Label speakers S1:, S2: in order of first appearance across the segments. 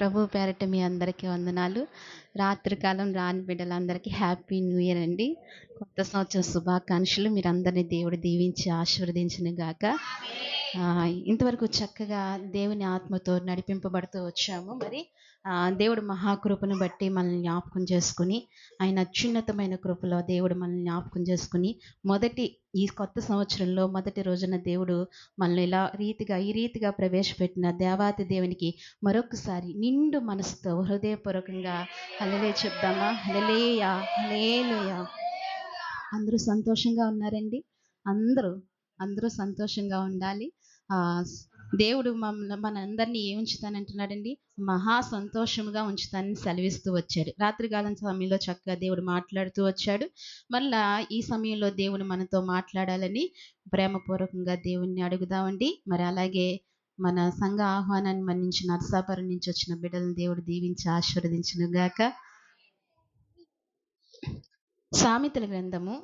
S1: ప్రభు పేరట మీ అందరికీ వందనాలు. రాత్రికాలం రాని బిడ్డలందరికీ హ్యాపీ న్యూ ఇయర్ అండి. కొత్త సంవత్సరం శుభాకాంక్షలు. మీరందరిని దేవుడు దీవించి ఆశీర్వదించును గాక. ఇంతవరకు చక్కగా దేవుని ఆత్మతో నడిపింపబడుతూ వచ్చాము. మరి దేవుడు మహాకృపను బట్టి మనల్ని జ్ఞాపకం చేసుకుని, ఆయన అత్యున్నతమైన కృపలో దేవుడు మనల్ని జ్ఞాపకం చేసుకుని, ఈ కొత్త సంవత్సరంలో మొదటి రోజున దేవుడు మనల్ని ఈ రీతిగా ప్రవేశపెట్టిన దేవాతి దేవునికి మరొకసారి నిండు మనసుతో హృదయపూర్వకంగా హల్లెలూయా చెప్దామా? హల్లెలూయా, హల్లెలూయా. అందరూ సంతోషంగా ఉన్నారండి? అందరూ సంతోషంగా ఉండాలి. దేవుడు మనందరినీ ఏం ఉంచుతానంటున్నాడండి? మహా సంతోషముగా ఉంచుతానని సెలవిస్తూ వచ్చాడు. రాత్రికాలం సమయంలో చక్కగా దేవుడు మాట్లాడుతూ వచ్చాడు. మళ్ళా ఈ సమయంలో దేవుడు మనతో మాట్లాడాలని ప్రేమపూర్వకంగా దేవుణ్ణి అడుగుదామండి. మరి అలాగే మన సంఘ ఆహ్వానాన్ని మన్నించి నరసాపురం నుంచి వచ్చిన బిడ్డలను దేవుడు దీవించి ఆశీర్వదించును గాక. సామెతల గ్రంథము,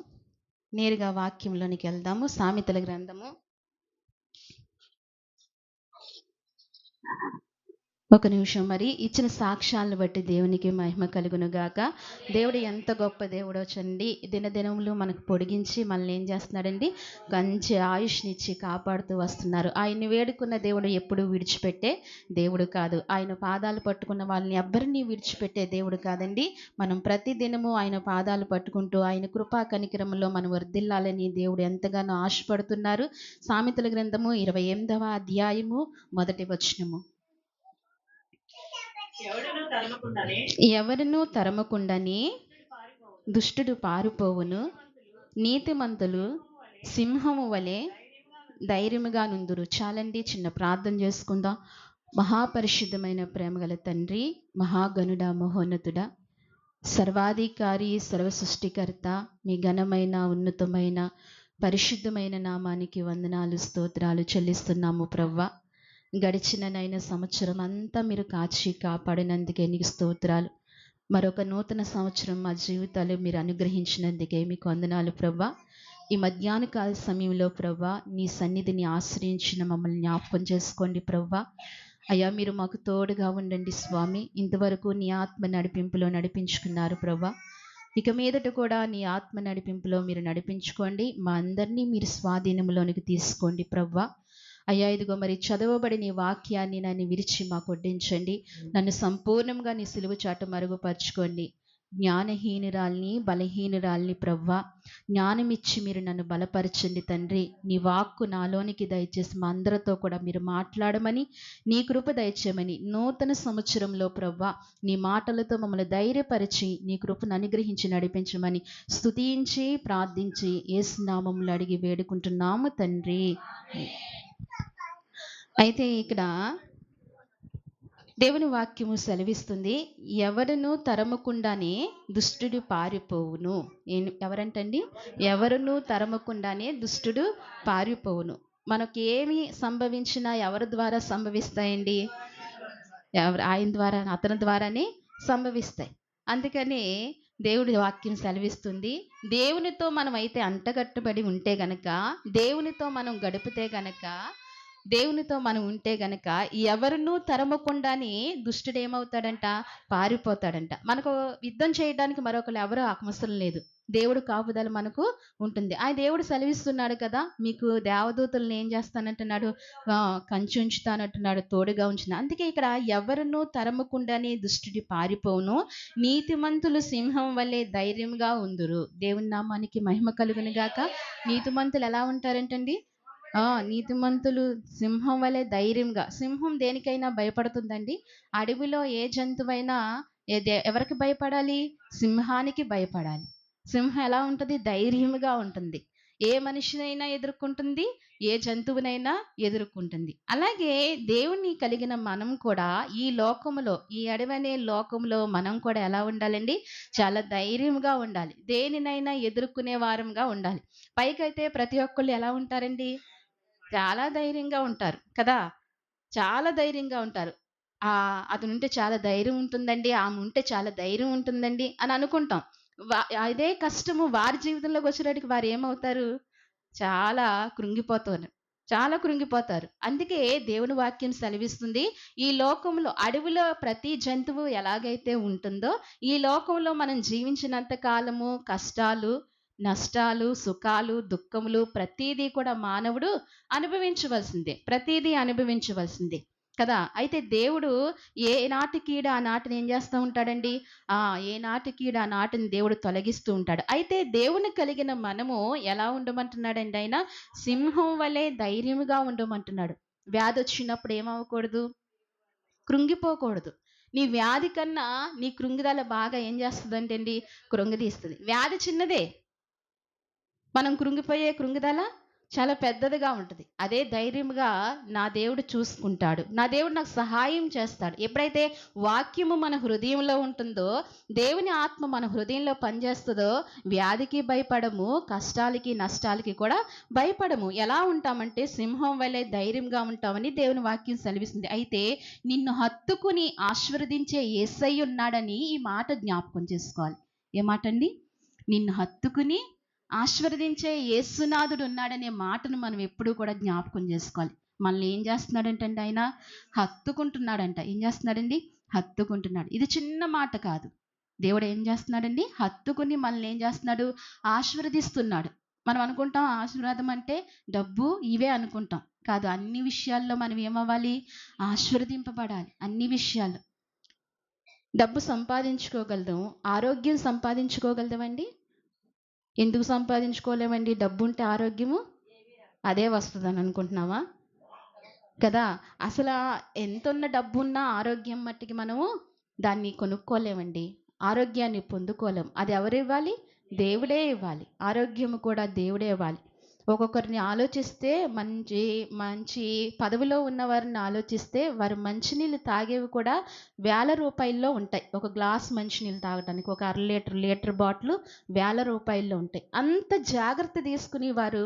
S1: నేరుగా వాక్యంలోనికి వెళ్దాము. సామెతల గ్రంథము ఒక నిమిషం. మరి ఇచ్చిన సాక్ష్యాలను బట్టి దేవునికి మహిమ కలుగును గాక. దేవుడు ఎంత గొప్ప దేవుడో చండి. దినదినములు మనకు పొడిగించి మనల్ని ఏం చేస్తున్నాడండి? మంచి ఆయుష్నిచ్చి కాపాడుతూ వస్తున్నారు. ఆయన్ని వేడుకున్న దేవుడు ఎప్పుడు విడిచిపెట్టే దేవుడు కాదు. ఆయన పాదాలు పట్టుకున్న వాళ్ళని ఎవ్వరినీ విడిచిపెట్టే దేవుడు కాదండి. మనం ప్రతి దినము ఆయన పాదాలు పట్టుకుంటూ ఆయన కృపా కనికరములో మనం వర్ధిల్లాలని దేవుడు ఎంతగానో ఆశపడుతున్నారు. సామెతల గ్రంథము 28వ అధ్యాయము 1వ వచనము. ఎవరునూ తరమకుండానే దుష్టుడు పారిపోవును, నీతిమంతులు సింహము వలె ధైర్యముగా నుందురు. చాలండి, చిన్న ప్రార్థన చేసుకుందాం. మహాపరిశుద్ధమైన ప్రేమగల తండ్రి, మహాగణుడ, మహోన్నతుడ, సర్వాధికారి, సర్వ సృష్టికర్త, మీ ఘనమైన ఉన్నతమైన పరిశుద్ధమైన నామానికి వందనాలు, స్తోత్రాలు చెల్లిస్తున్నాము ప్రవ్వా. గడిచిన సంవత్సరం అంతా మీరు కాచి కాపాడినందుకే నీకు స్తోత్రాలు. మరొక నూతన సంవత్సరం మా జీవితాలు మీరు అనుగ్రహించినందుకే మీకు వందనాలు ప్రవ్వా. ఈ మధ్యాహ్న కాల సమయంలో ప్రవ్వా, నీ సన్నిధిని ఆశ్రయించిన మమ్మల్ని జ్ఞాపకం చేసుకోండి ప్రవ్వా. అయ్యా, మీరు మాకు తోడుగా ఉండండి స్వామి. ఇంతవరకు నీ ఆత్మ నడిపింపులో నడిపించుకున్నారు ప్రవ్వా. ఇక మీదట కూడా నీ ఆత్మ నడిపింపులో మీరు నడిపించుకోండి. మా అందరినీ మీరు స్వాధీనంలోనికి తీసుకోండి ప్రవ్వా. అయ్యా, ఇదిగో మరి చదవబడి నీ వాక్యాన్ని నన్ను విరిచి మాకు వడ్డించండి. నన్ను సంపూర్ణంగా నీ సిలువ చాటు మరుగుపరచుకోండి. జ్ఞానహీనురాల్ని, బలహీనురాల్ని ప్రవ్వా, జ్ఞానమిచ్చి మీరు నన్ను బలపరచండి తండ్రి. నీ వాక్కు నాలోనికి దయచేసి మా అందరితో కూడా మీరు మాట్లాడమని, నీ కృప దయచేయమని, నూతన సంవత్సరంలో ప్రవ్వా నీ మాటలతో మమ్మల్ని ధైర్యపరిచి నీ కృపను అనుగ్రహించి నడిపించమని స్తుతించి ప్రార్థించి యేసు నామములో అడిగి వేడుకుంటున్నాము తండ్రి. అయితే ఇక్కడ దేవుని వాక్యము సెలవిస్తుంది, ఎవరును తరమకుండానే దుష్టుడు పారిపోవును. ఎవరంటండి? ఎవరును తరమకుండానే దుష్టుడు పారిపోవును. మనకి ఏమి సంభవించినా ఎవరి ద్వారా సంభవిస్తాయండి? ఆయన ద్వారా, అతని ద్వారానే సంభవిస్తాయి. అందుకని దేవుడి వాక్యం సెలవిస్తుంది, దేవునితో మనం అయితే అంటగట్టుబడి ఉంటే గనక, దేవునితో మనం గడిపితే గనక, దేవునితో మనం ఉంటే గనక ఎవరినూ తరమకుండానే దుష్టుడు ఏమవుతాడంట? పారిపోతాడంట. మనకు యుద్ధం చేయడానికి మరొకరు ఎవరు అవసరం లేదు. దేవుడు కాపుదల మనకు ఉంటుంది. ఆ దేవుడు సెలవిస్తున్నాడు కదా, మీకు దేవదూతలను ఏం చేస్తానంటున్నాడు? కంచి ఉంచుతానంటున్నాడు, తోడుగా ఉంచిన. అందుకే ఇక్కడ ఎవరినూ తరమకుండానే దుష్టుడి పారిపోవును, నీతిమంతులు సింహం వల్లే ధైర్యంగా ఉందురు. దేవుని నామానికి మహిమ కలుగును గాక. నీతిమంతులు ఎలా ఉంటారంటండి? నీతిమంతులు సింహం వలె ధైర్యంగా. సింహం దేనికైనా భయపడుతుందండి. అడవిలో ఏ జంతువైనా ఎవరికి భయపడాలి? సింహానికి భయపడాలి. సింహం ఎలా ఉంటుంది? ధైర్యంగా ఉంటుంది. ఏ మనిషినైనా ఎదుర్కొంటుంది, ఏ జంతువునైనా ఎదుర్కొంటుంది. అలాగే దేవుని కలిగిన మనం కూడా ఈ లోకములో, ఈ అడవనే లోకంలో మనం కూడా ఎలా ఉండాలండి? చాలా ధైర్యంగా ఉండాలి. దేనినైనా ఎదుర్కొనే వారంగా ఉండాలి. పైకైతే ప్రతి ఒక్కళ్ళు ఎలా ఉంటారండి? చాలా ధైర్యంగా ఉంటారు కదా. చాలా ధైర్యంగా ఉంటారు. అతనుంటే చాలా ధైర్యం ఉంటుందండి, ఆమె ఉంటే చాలా ధైర్యం ఉంటుందండి అని అనుకుంటాం. అదే కష్టము వారి జీవితంలోకి వచ్చేటప్పటికి వారు ఏమవుతారు? చాలా కృంగిపోతారు. చాలా కృంగిపోతారు. అందుకే దేవుని వాక్యం సెలవిస్తుంది, ఈ లోకంలో అడవిలో ప్రతి జంతువు ఎలాగైతే ఉంటుందో, ఈ లోకంలో మనం జీవించినంత కాలము కష్టాలు, నష్టాలు, సుఖాలు, దుఃఖములు ప్రతీదీ కూడా మానవుడు అనుభవించవలసిందే. ప్రతీదీ అనుభవించవలసిందే. కదా! అయితే దేవుడు ఏ నాటికీడ ఆ నాటిని ఏం చేస్తా ఉంటాడండి? ఏ నాటికీడ ఆ నాటిని దేవుడు తొలగిస్తూ ఉంటాడు. అయితే దేవుని కలిగిన మనము ఎలా ఉండమంటున్నాడండి ఆయన? సింహం వలె ధైర్యముగా ఉండమంటున్నాడు. వ్యాధొచ్చినప్పుడు ఏమవ్వకూడదు? కృంగిపోకూడదు. నీ వ్యాధి కన్నా నీ కృంగుదల బాగా ఏం చేస్తదంటండి? కృంగదీస్తది. వ్యాధి చిన్నదే. మనం కృంగిపోయే కృంగుదల చాలా పెద్దదిగా ఉంటది. అదే ధైర్యంగా నా దేవుడు చూసుకుంటాడు. నా దేవుడు నాకు సహాయం చేస్తాడు. ఎప్పుడైతే వాక్యము మన హృదయంలో ఉంటుందో, దేవుని ఆత్మ మన హృదయంలో పనిచేస్తదో, వ్యాధికి భయపడము, కష్టాలకి, నష్టాలకి కూడా భయపడము. ఎలా ఉంటామంటే సింహం వలె ధైర్యంగా ఉంటామని దేవుని వాక్యం సెలవిస్తుంది. అయితే నిన్ను హత్తుకుని ఆశీర్వదించే యేసయ్య ఉన్నాడని ఈ మాట జ్ఞాపకం చేసుకోవాలి. ఏ మాటండి? నిన్ను హత్తుకుని ఆశీర్వదించే యేసునాథుడు ఉన్నాడనే మాటను మనం ఎప్పుడూ కూడా జ్ఞాపకం చేసుకోవాలి. మనల్ని ఏం చేస్తున్నాడంటండి ఆయన? హత్తుకుంటున్నాడంట. ఏం చేస్తున్నాడండి? హత్తుకుంటున్నాడు. ఇది చిన్న మాట కాదు. దేవుడు ఏం చేస్తున్నాడండి? హత్తుకుని మనల్ని ఏం చేస్తున్నాడు? ఆశీర్వదిస్తున్నాడు. మనం అనుకుంటాం ఆశీర్వాదం అంటే డబ్బు ఇవే అనుకుంటాం. కాదు, అన్ని విషయాల్లో మనం ఏమవ్వాలి? ఆశీర్వదింపబడాలి. అన్ని విషయాల్లో. డబ్బు సంపాదించుకోగలదు, ఆరోగ్యం సంపాదించుకోగలదండి? ఎందుకు సంపాదించుకోలేమండి? డబ్బుంటే ఆరోగ్యము అదే వస్తదని అనుకుంటున్నావా? కదా! అసలా ఎంతున్న డబ్బున్నా ఆరోగ్యం మట్టికి మనము దాన్ని కొనుక్కోలేమండి. ఆరోగ్యాన్ని పొందుకోలేం. అది ఎవరివ్వాలి? దేవుడే ఇవ్వాలి. ఆరోగ్యము కూడా దేవుడే ఇవ్వాలి. ఒక్కొక్కరిని ఆలోచిస్తే మంచి మంచి పదవిలో ఉన్నవారిని ఆలోచిస్తే వారు మంచినీళ్ళు తాగేవి కూడా వేల రూపాయల్లో ఉంటాయి. ఒక గ్లాస్ మంచినీళ్ళు తాగటానికి ఒక అర లీటర్, లీటర్ బాటిలు వేల రూపాయల్లో ఉంటాయి. అంత జాగ్రత్త తీసుకుని వారు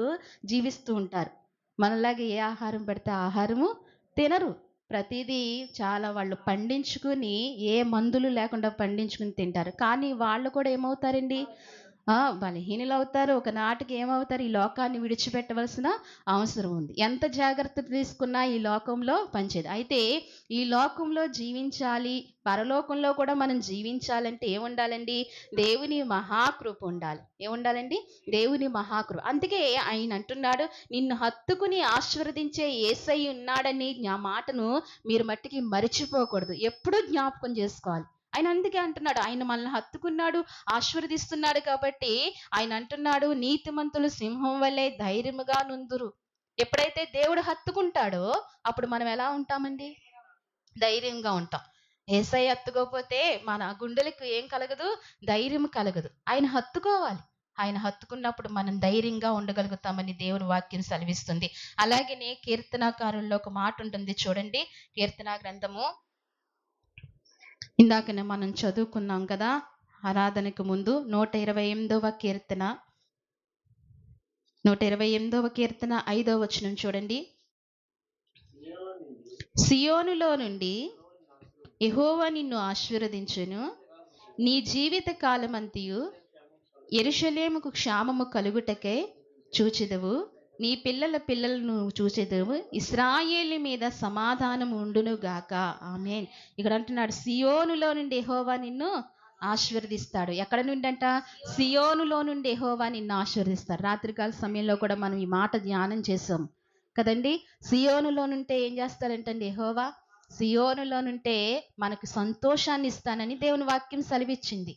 S1: జీవిస్తూ ఉంటారు. మనలాగా ఏ ఆహారం పెడితే ఆహారము తినరు. ప్రతిదీ చాలా వాళ్ళు పండించుకుని ఏ మందులు లేకుండా పండించుకుని తింటారు. కానీ వాళ్ళు కూడా ఏమవుతారండి? బలహీనులవుతారు. ఒకనాటికి ఏమవుతారు? ఈ లోకాన్ని విడిచిపెట్టవలసిన అవసరం ఉంది. ఎంత జాగ్రత్త తీసుకున్నా ఈ లోకంలో పనిచేయదు. అయితే ఈ లోకంలో జీవించాలి, పరలోకంలో కూడా మనం జీవించాలంటే ఏముండాలండి? దేవుని మహాకృప ఉండాలి. ఏముండాలండి? దేవుని మహాకృప. అందుకే ఆయన అంటున్నాడు, నిన్ను హత్తుకుని ఆశీర్వదించే యేసయ్య ఉన్నాడని నా మాటను మీరు మట్టికి మరిచిపోకూడదు. ఎప్పుడూ జ్ఞాపకం చేసుకోవాలి. ఆయన అందుకే అంటున్నాడు, ఆయన మనల్ని హత్తుకున్నాడు, ఆశీర్వదిస్తున్నాడు కాబట్టి ఆయన అంటున్నాడు, నీతిమంతులు సింహం వలె ధైర్యముగా నుందురు. ఎప్పుడైతే దేవుడు హత్తుకుంటాడో అప్పుడు మనం ఎలా ఉంటామండి? ధైర్యంగా ఉంటాం. యేసయ్య హత్తుకోకపోతే మన గుండెలకు ఏం కలగదు? ధైర్యం కలగదు. ఆయన హత్తుకోవాలి. ఆయన హత్తుకున్నప్పుడు మనం ధైర్యంగా ఉండగలుగుతామని దేవుని వాక్యం సెలవిస్తుంది. అలాగనే కీర్తనాకారుల్లో ఒక మాట ఉంటుంది చూడండి. కీర్తనా గ్రంథము ఇందాకనే మనం చదువుకున్నాం కదా, ఆరాధనకు ముందు 128వ కీర్తన 128వ కీర్తన 5వ వచనం చూడండి. సియోనులో నుండి యెహోవా నిన్ను ఆశీర్వదించును, నీ జీవిత కాలమంతయు యెరూషలేముకు క్షేమము కలుగుటకై చూచెదవు, నీ పిల్లల పిల్లలను చూచెదవు, ఇశ్రాయేలు మీద సమాధానం ఉండును గాక. ఆమేన్. ఇక్కడ అంటున్నాడు, సియోనులో నుండి యెహోవా నిన్ను ఆశీర్వదిస్తాడు. ఎక్కడ నుండి అంట? సియోనులో నుండి యెహోవా నిన్ను ఆశీర్వదిస్తాడు. రాత్రికాల సమయంలో కూడా మనం ఈ మాట ధ్యానం చేసాం కదండి. సియోనులో నుంటే ఏం చేస్తాడంటండి యెహోవా? సియోనులో నుంటే మనకు సంతోషాన్ని ఇస్తానని దేవుని వాక్యం సెలవిచ్చింది.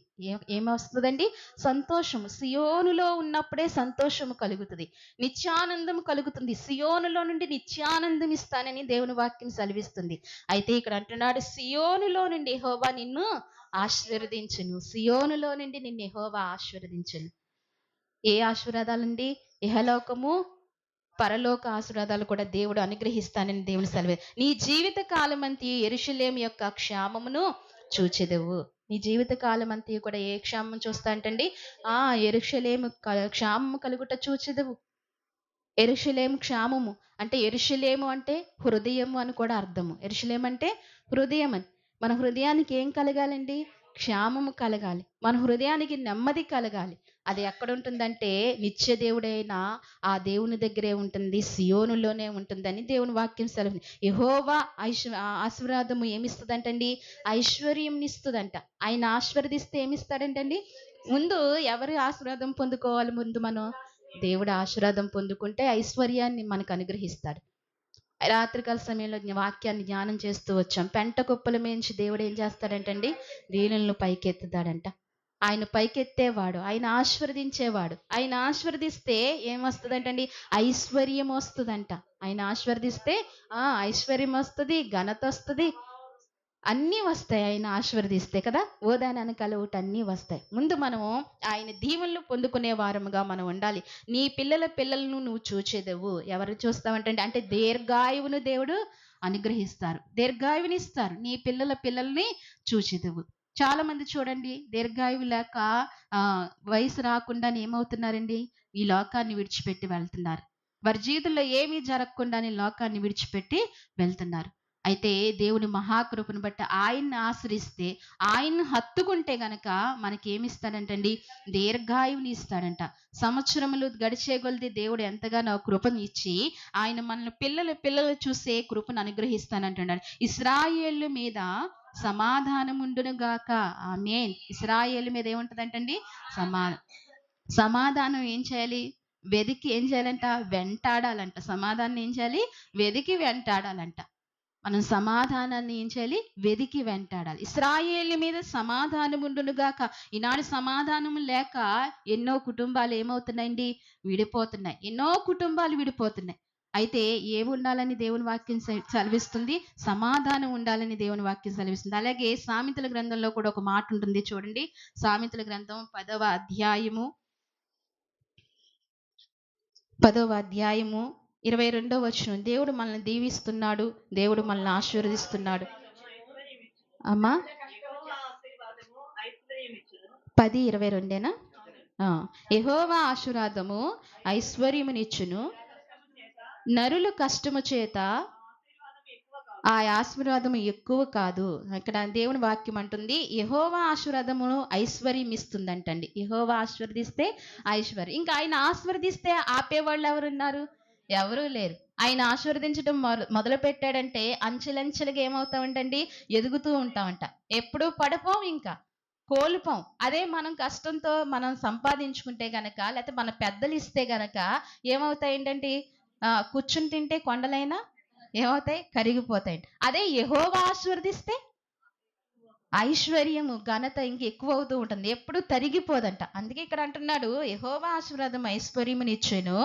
S1: ఏమొస్తుందండి? సంతోషము. సియోనులో ఉన్నప్పుడే సంతోషము కలుగుతుంది, నిత్యానందం కలుగుతుంది. సియోనులో నుండి నిత్యానందం ఇస్తానని దేవుని వాక్యం సెలవిస్తుంది. అయితే ఇక్కడ అంటున్నాడు, సియోనులో నుండి యెహోవా నిన్ను ఆశీర్వదించును. సియోనులో నుండి నిన్ను యెహోవా ఆశీర్వదించును. ఏ ఆశీర్వాదాలండి? ఇహలోకము పరలోక ఆశీర్వాదాలు కూడా దేవుడు అనుగ్రహిస్తానని దేవుని సెలవు. నీ జీవిత కాలమంతయు యెరూషలేము యొక్క క్షేమమును చూచెదవు. నీ జీవిత కాలమంతయు కూడా ఏ క్షేమం చూస్తా అంటండి? యెరూషలేము క్షేమము కలుగుట చూచెదవు. యెరూషలేము క్షేమము అంటే, యెరూషలేము అంటే హృదయము అని కూడా అర్థము. యెరూషలేము అంటే హృదయం అని. మన హృదయానికి ఏం కలగాలండి? క్షేమము కలగాలి, మన హృదయానికి నెమ్మది కలగాలి. అది ఎక్కడుంటుందంటే నిత్య దేవుడైన ఆ దేవుని దగ్గరే ఉంటుంది, సియోనులోనే ఉంటుందని దేవుని వాక్యం సెలవు. యెహోవా ఆశీర్వాదము ఏమిస్తదంటండి? ఐశ్వర్యంనిస్తదంట. ఆయన ఆశీర్వదిస్తే ఏమిస్తాడంటండి? ముందు ఎవరి ఆశీర్వాదం పొందుకోవాలి? ముందు మనం దేవుడి ఆశీర్వాదం పొందుకుంటే ఐశ్వర్యాన్ని మనకు అనుగ్రహిస్తాడు. రాత్రికాల సమయంలో వాక్యాన్ని ధ్యానం చేస్తూ వచ్చాం. పెంట కుప్పల మించి దేవుడు ఏం చేస్తాడంటండి? దీనులను పైకెత్తుతాడంట. ఆయన పైకెత్తేవాడు, ఆయన ఆశీర్వదించేవాడు. ఆయన ఆశీర్వదిస్తే ఏమొస్తదంటండి? ఐశ్వర్యం వస్తదంట. ఆయన ఆశీర్వదిస్తే ఐశ్వర్యం వస్తది, ఘనత వస్తది, అన్నీ వస్తాయి ఆయన ఆశీర్వదిస్తే కదా. ఓదానాన్ని కలువుటన్నీ వస్తాయి. ముందు మనము ఆయన దీవెనలు పొందుకునే వారముగా మనం ఉండాలి. నీ పిల్లల పిల్లలను నువ్వు చూచేదవు. ఎవరు చూస్తావంటే అంటే దీర్ఘాయువును దేవుడు అనుగ్రహిస్తారు, దీర్ఘాయువునిస్తారు. నీ పిల్లల పిల్లల్ని చూచేదవు. చాలా మంది చూడండి, దీర్ఘాయువు లేక వయసు రాకుండానే ఏమవుతున్నారండి? ఈ లోకాన్ని విడిచిపెట్టి వెళ్తున్నారు. వారి జీవితంలో ఏమీ జరగకుండానే లోకాన్ని విడిచిపెట్టి వెళ్తున్నారు. అయితే దేవుని మహాకృపను బట్టి ఆయన్ని ఆశ్రయిస్తే, ఆయన్ని హత్తుకుంటే గనక మనకేమిస్తాడంటండి? దీర్ఘాయువుని ఇస్తాడంట. సంవత్సరములు గడిచే కొలది దేవుడు ఎంతగానో కృపను ఇచ్చి ఆయన మనల్ని పిల్లలు చూసే కృపను అనుగ్రహిస్తానంటున్నాడు. ఇశ్రాయేలు మీద సమాధానం ఉండును గాక. ఆమేన్. ఇశ్రాయేలు మీద ఏముంటదంటండి? సమాధానం ఏం చేయాలి? వెదికి ఏం చేయాలంట? వెంటాడాలంట. సమాధానం ఏం చేయాలి? వెదికి వెంటాడాలంట. మనం సమాధానాన్ని ఏం చేయాలి? వెదికి వెంటాడాలి. ఇశ్రాయేలు మీద సమాధానం ఉండునుగాక. ఈనాడు సమాధానం లేక ఎన్నో కుటుంబాలు ఏమవుతున్నాయండి? విడిపోతున్నాయి. ఎన్నో కుటుంబాలు విడిపోతున్నాయి. అయితే ఏమి ఉండాలని దేవుని వాక్యం సెలవిస్తుంది? సమాధానం ఉండాలని దేవుని వాక్యం సెలవిస్తుంది. అలాగే సామెతల గ్రంథంలో కూడా ఒక మాట ఉంటుంది చూడండి. సామెతల గ్రంథం 10వ అధ్యాయము 22వ వచనం. దేవుడు మనల్ని దీవిస్తున్నాడు, దేవుడు మనల్ని ఆశీర్వదిస్తున్నాడు. అమ్మా 10:22 యెహోవా ఆశీర్వాదము ఐశ్వర్యమునిచ్చును, నరుల కష్టము చేత ఆ ఆశీర్వాదము ఎక్కువ కాదు. ఇక్కడ దేవుని వాక్యం అంటుంది యెహోవా ఆశీర్వాదమును ఐశ్వర్యం ఇస్తుందంటండి. యెహోవా ఆశీర్వదిస్తే ఐశ్వర్యం. ఇంకా ఆయన ఆశీర్వదిస్తే ఆపేవాళ్ళు ఎవరున్నారు? ఎవరూ లేరు. ఆయన ఆశీర్వదించడం మొదలు పెట్టాడంటే అంచెలంచెలుగా ఏమవుతామంటండి? ఎదుగుతూ ఉంటామంట. ఎప్పుడూ పడిపోం, ఇంకా కోల్పోం. అదే మనం కష్టంతో మనం సంపాదించుకుంటే గనక, లేకపోతే మన పెద్దలు ఇస్తే గనక ఏమవుతాయంటండి? కూర్చుని తింటే కొండలైనా ఏమవుతాయి? కరిగిపోతాయి. అదే యెహోవా ఆశీర్వదిస్తే ఐశ్వర్యము, ఘనత ఎక్కువ అవుతూ ఉంటుంది, ఎప్పుడు తరిగిపోదంట. అందుకే ఇక్కడ అంటున్నాడు యెహోవా ఆశీర్వాదం ఐశ్వర్యమునిచ్చెను,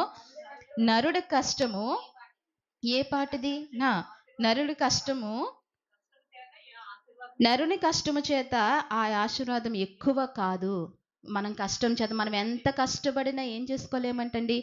S1: నరుడి కష్టము ఏ పాటిది? నరుని కష్టము చేత ఆ ఆశీర్వాదం ఎక్కువ కాదు. మనం కష్టం చేత మనం ఎంత కష్టపడినా ఏం చేసుకోలేమంటండి?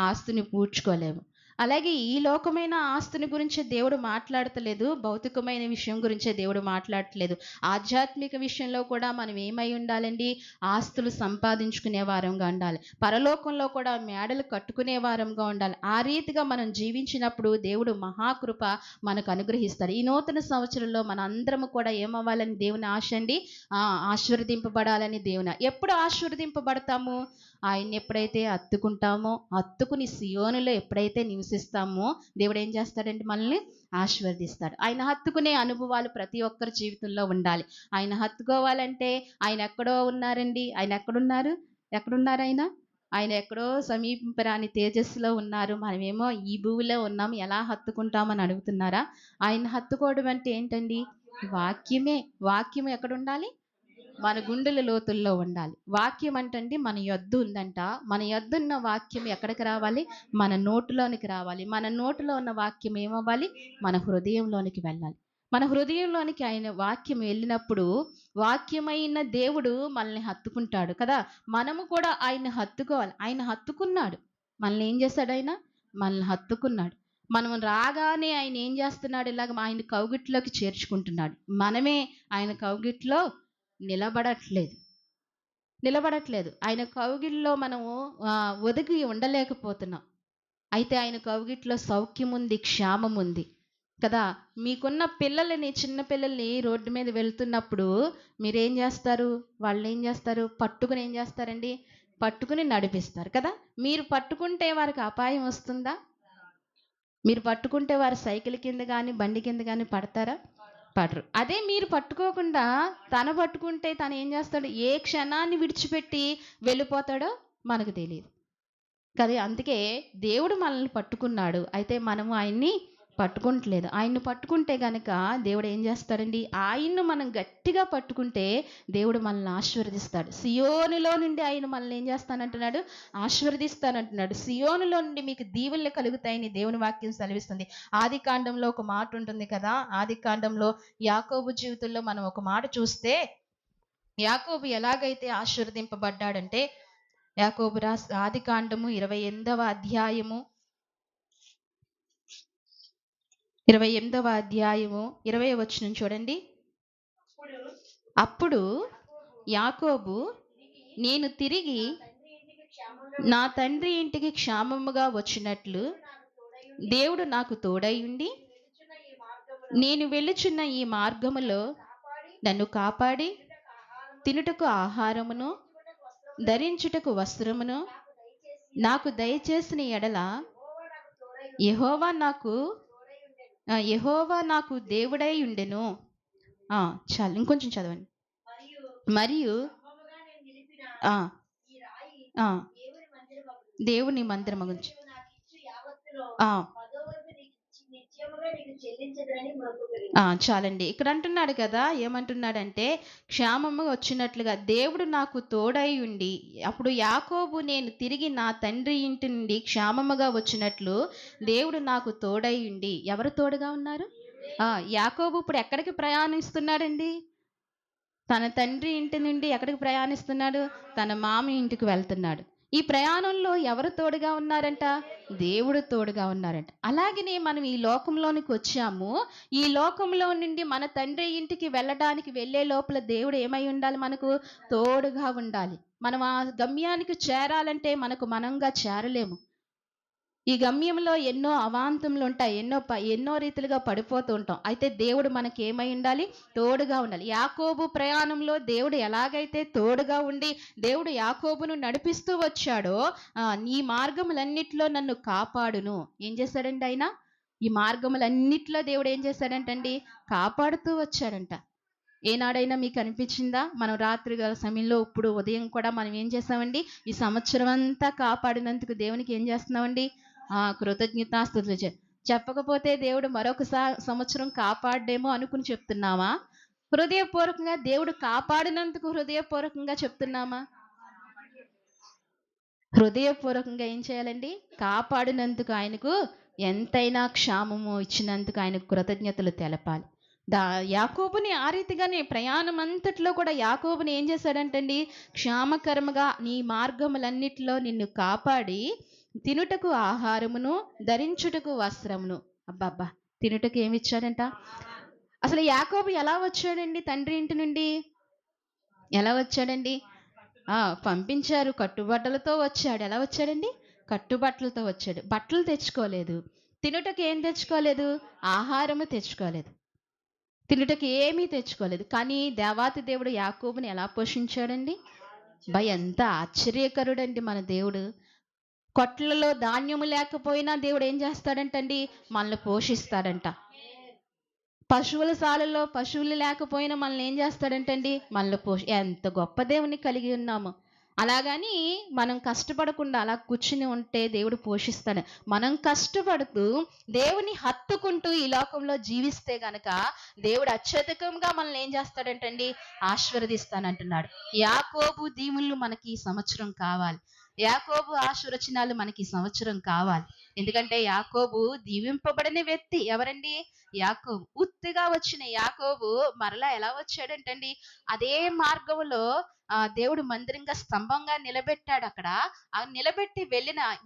S1: ఆస్తిని పూడ్చుకోలేము. అలాగే ఈ లోకమైన ఆస్తిని గురించి దేవుడు మాట్లాడతలేదు, భౌతికమైన విషయం గురించే దేవుడు మాట్లాడట్లేదు. ఆధ్యాత్మిక విషయంలో కూడా మనం ఏమై ఉండాలండి? ఆస్తులు సంపాదించుకునే వారంగా ఉండాలి. పరలోకంలో కూడా మేడలు కట్టుకునే వారంగా ఉండాలి. ఆ రీతిగా మనం జీవించినప్పుడు దేవుడు మహాకృప మనకు అనుగ్రహిస్తాడు. ఈ నూతన సంవత్సరంలో మన అందరము కూడా ఏమవ్వాలని దేవుని ఆశ అండి? ఆశీర్వదింపబడాలని దేవుని. ఎప్పుడు ఆశీర్వదింపబడతాము? ఆయన్ని ఎప్పుడైతే హత్తుకుంటామో, హత్తుకుని సియోనులో ఎప్పుడైతే నివసిస్తామో దేవుడు ఏం చేస్తాడంటే మనల్ని ఆశీర్వదిస్తాడు. ఆయన హత్తుకునే అనుభవాలు ప్రతి ఒక్కరి జీవితంలో ఉండాలి. ఆయన హత్తుకోవాలంటే ఆయన ఎక్కడో ఉన్నారండి. ఆయన ఎక్కడున్నారు? ఆయన? ఆయన ఎక్కడో సమీపింపరాని తేజస్సులో ఉన్నారు. మనమేమో ఈ భూమిలో ఉన్నాం, ఎలా హత్తుకుంటామని అడుగుతున్నారా? ఆయన హత్తుకోవడం అంటే ఏంటండి? వాక్యమే. వాక్యం ఎక్కడుండాలి? మన గుండెల లోతుల్లో ఉండాలి. వాక్యం అంటండి మన యొద్ద ఉందంట. మన యొద్దున్న వాక్యం ఎక్కడికి రావాలి? మన నోటిలోనికి రావాలి. మన నోటిలో ఉన్న వాక్యం ఏమవ్వాలి? మన హృదయంలోనికి వెళ్ళాలి. మన హృదయంలోనికి ఆయన వాక్యం వెళ్ళినప్పుడు వాక్యమైన దేవుడు మనల్ని హత్తుకుంటాడు కదా. మనము కూడా ఆయన్ని హత్తుకోవాలి. ఆయన హత్తుకున్నాడు. మనల్ని ఏం చేశాడు ఆయన? మనల్ని హత్తుకున్నాడు. మనం రాగానే ఆయన ఏం చేస్తున్నాడు? ఇలాగ ఆయన కౌగిట్లోకి చేర్చుకుంటున్నాడు. మనమే ఆయన కౌగిట్లో నిలబడట్లేదు. ఆయన కౌగిల్లో మనము ఒదిగి ఉండలేకపోతున్నాం. అయితే ఆయన కౌగిట్లో సౌఖ్యం ఉంది, క్షేమం ఉంది. కదా! మీకున్న పిల్లలని, చిన్న పిల్లల్ని రోడ్డు మీద వెళ్తున్నప్పుడు మీరేం జేస్తారు? వాళ్ళేం జేస్తారు? పట్టుకొని ఏం జేస్తారండి? పట్టుకొని నడిపిస్తారు కదా! మీరు పట్టుకుంటే వారికి అపాయం వస్తుందా? మీరు పట్టుకుంటే వారు సైకిల్ కింద గాని, బండి కింద గాని పడతారా? పడరు. అదే మీరు పట్టుకోకుండా పట్టుకుంటే తనేం జేస్తాడు? ఏ క్షణాన్ని విడిచిపెట్టి వెళ్ళిపోతాడో మనకు తెలీదు. కదా! అందుకే దేవుడు మనల్ని పట్టుకున్నాడు. అయితే మనము ఆయన్ని పట్టుకుంటలేదు. ఆయన్ని పట్టుకుంటే గనక దేవుడు ఏం చేస్తాడండి? ఆయన్ను మనం గట్టిగా పట్టుకుంటే దేవుడు మనల్ని ఆశీర్వదిస్తాడు. సియోనులో నుండి ఆయన మనల్ని ఏం చేస్తానంటున్నాడు? ఆశీర్వదిస్తానంటున్నాడు. సియోనులో నుండి మీకు దీవెనలు కలుగుతాయని దేవుని వాక్యం సెలవిస్తుంది. ఆదికాండంలో ఒక మాట ఉంటుంది కదా! ఆదికాండంలో యాకోబు జీవితంలో మనం ఒక మాట చూస్తే యాకోబు ఎలాగైతే ఆశీర్వదింపబడ్డాడంటే యాకోబు ఆదికాండము 28వ అధ్యాయము 20వ వచనం చూడండి. అప్పుడు యాకోబు నేను తిరిగి నా తండ్రి ఇంటికి క్షేమముగా వచ్చినట్లు దేవుడు నాకు తోడై ఉండి నేను వెళ్ళుచున్న ఈ మార్గములో నన్ను కాపాడి తినుటకు ఆహారమును ధరించుటకు వస్త్రమును నాకు దయచేసిన ఎడల యెహోవా నాకు దేవుడై ఉండెను. చాలు, ఇంకొంచెం చదవండి. మరియు ఆ, ఆ, దేవుని మందిరమగును. చాలండి. ఇక్కడ అంటున్నాడు కదా, ఏమంటున్నాడంటే క్షేమము వచ్చినట్లుగా దేవుడు నాకు తోడై ఉండి, అప్పుడు యాకోబు నేను తిరిగి నా తండ్రి ఇంటి నుండి క్షేమముగా వచ్చినట్లు దేవుడు నాకు తోడై ఉండి. ఎవరు తోడుగా ఉన్నారు? యాకోబు ఇప్పుడు ఎక్కడికి ప్రయాణిస్తున్నాడండి? తన తండ్రి ఇంటి నుండి ఎక్కడికి ప్రయాణిస్తున్నాడు? తన మామ ఇంటికి వెళ్తున్నాడు. ఈ ప్రయాణంలో ఎవరు తోడుగా ఉన్నారంట? దేవుడు తోడుగా ఉన్నారంట. అలాగనే మనం ఈ లోకంలోనికి వచ్చాము. ఈ లోకంలో నుండి మన తండ్రి ఇంటికి వెళ్ళడానికి వెళ్ళే లోపల దేవుడు ఏమై ఉండాలి? మనకు తోడుగా ఉండాలి. మనం ఆ గమ్యానికి చేరాలంటే మనకు మనంగా చేరలేము. ఈ గమ్యంలో ఎన్నో అవాంతములు ఉంటాయి. ఎన్నో రీతిలుగా పడిపోతూ ఉంటాం. అయితే దేవుడు మనకి ఏమై ఉండాలి? తోడుగా ఉండాలి. యాకోబు ప్రయాణంలో దేవుడు ఎలాగైతే తోడుగా ఉండి దేవుడు యాకోబును నడిపిస్తూ వచ్చాడో, నీ మార్గములన్నిట్లో నన్ను కాపాడును. ఏం చేశాడండి ఆయన? ఈ మార్గములన్నిట్లో దేవుడు ఏం చేశాడంటండి? కాపాడుతూ వచ్చాడంట. ఏనాడైనా మీకు అనిపించిందా? మనం రాత్రి గల సమయంలో ఇప్పుడు ఉదయం కూడా మనం ఏం చేస్తామండి? ఈ సంవత్సరం అంతా కాపాడినందుకు దేవునికి ఏం చేస్తున్నామండి? కృతజ్ఞతాస్తుతులు చెప్పకపోతే దేవుడు మరొక సంవత్సరం కాపాడేమో అనుకుని చెప్తున్నామా? హృదయపూర్వకంగా దేవుడు కాపాడినందుకు హృదయపూర్వకంగా చెప్తున్నామా? హృదయపూర్వకంగా ఏం చేయాలండి? కాపాడినందుకు ఆయనకు ఎంతైనా క్షామము ఇచ్చినందుకు ఆయనకు కృతజ్ఞతలు తెలపాలి. యాకోబుని ఆ రీతిగానే ప్రయాణం అంతట్లో కూడా యాకోబుని ఏం చేశాడంటండి? క్షామకరముగా నీ మార్గములన్నిటిలో నిన్ను కాపాడి తినుటకు ఆహారమును ధరించుటకు వస్త్రమును. అబ్బబ్బా, తినుటకు ఏమి ఇచ్చాడంట? అసలు యాకోబు ఎలా వచ్చాడండి తండ్రి ఇంటి నుండి? ఎలా వచ్చాడండి? పంపించారు, కట్టుబట్టలతో వచ్చాడు. ఎలా వచ్చాడండి? కట్టుబట్టలతో వచ్చాడు. బట్టలు తెచ్చుకోలేదు. తినుటకు ఏం తెచ్చుకోలేదు? ఆహారము తెచ్చుకోలేదు. తినుటకు ఏమీ తెచ్చుకోలేదు. కానీ దేవాతి దేవుడు యాకోబుని ఎలా పోషించాడండి? ఎంత ఆశ్చర్యకరుడండి మన దేవుడు. కొట్లలో ధాన్యము లేకపోయినా దేవుడు ఏం చేస్తాడంటండి? మనల్ని పోషిస్తాడంట. పశువుల సాలలో పశువులు లేకపోయినా మనల్ని ఏం చేస్తాడంటండి? మనల్ని ఎంత గొప్ప దేవుని కలిగి ఉన్నాము. అలాగని మనం కష్టపడకుండా అలా కూర్చుని ఉంటే దేవుడు పోషిస్తాడు. మనం కష్టపడుతూ దేవుని హత్తుకుంటూ ఈ లోకంలో జీవిస్తే గనక దేవుడు అత్యధికంగా మనల్ని ఏం చేస్తాడంటండి? ఆశీర్వదిస్తానంటున్నాడు. యాకోబు దీవులు మనకి ఈ సంవత్సరం కావాలి. యాకోబు ఆశీర్వచనాలు మనకి ఈ సంవత్సరం కావాలి. ఎందుకంటే యాకోబు దీవింపబడిన వ్యక్తి. ఎవరండి? యాకోబు. ఉత్తిగా వచ్చిన యాకోబు మరలా ఎలా వచ్చాడంటండి? అదే మార్గంలో దేవుడు మందిరంగా స్తంభంగా నిలబెట్టాడు. అక్కడ నిలబెట్టి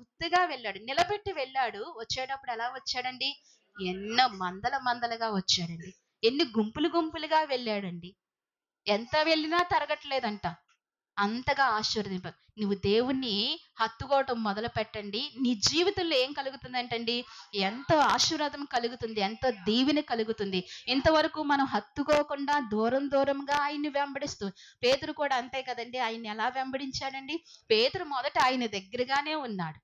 S1: ఉత్తిగా వెళ్ళాడు. నిలబెట్టి వెళ్ళాడు. వచ్చేటప్పుడు ఎలా వచ్చాడండి? ఎన్నో మందలుగా వచ్చాడండి. ఎన్ని గుంపులుగా వెళ్ళాడండి. ఎంత వెళ్ళినా తరగట్లేదంట. అంతగా ఆశీర్వదింప. నువ్వు దేవుణ్ణి హత్తుకోవటం మొదలు పెట్టండి. నీ జీవితంలో ఏం కలుగుతుందంటండి, ఎంతో ఆశీర్వాదం కలుగుతుంది. ఎంతో దీవెన కలుగుతుంది. ఇంతవరకు మనం హత్తుకోకుండా దూరం దూరంగా ఆయన్ని వెంబడిస్తూ, పేతురు కూడా అంతే కదండీ! ఆయన్ని ఎలా వెంబడించాడండి? పేతురు మొదట ఆయన దగ్గరగానే ఉన్నాడు.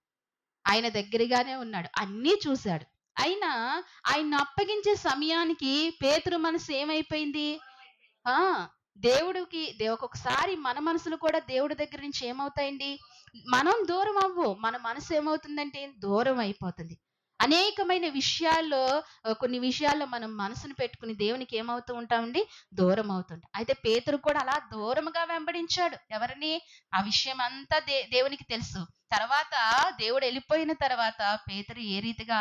S1: ఆయన దగ్గరగానే ఉన్నాడు. అన్నీ చూశాడు. అయినా ఆయన్ని అప్పగించే సమయానికి పేతురు మనసు ఏమైపోయింది? ఆ! ఒక్కొక్కసారి మన మనసులు కూడా దేవుడి దగ్గర నుంచి ఏమవుతాయండి? మనం దూరం అవ్వం. మన మనసు ఏమవుతుందంటే దూరం అయిపోతుంది. అనేకమైన విషయాల్లో కొన్ని విషయాల్లో మనం మనసును పెట్టుకుని దేవునికి ఏమవుతూ ఉంటామండి? దూరం అవుతుంటాం. అయితే పేతురు కూడా అలా దూరముగా వెంబడించాడు. ఎవరిని? ఆ విషయం అంతా దేవునికి తెలుసు. తర్వాత దేవుడు వెళ్ళిపోయిన తర్వాత పేతురు ఏ రీతిగా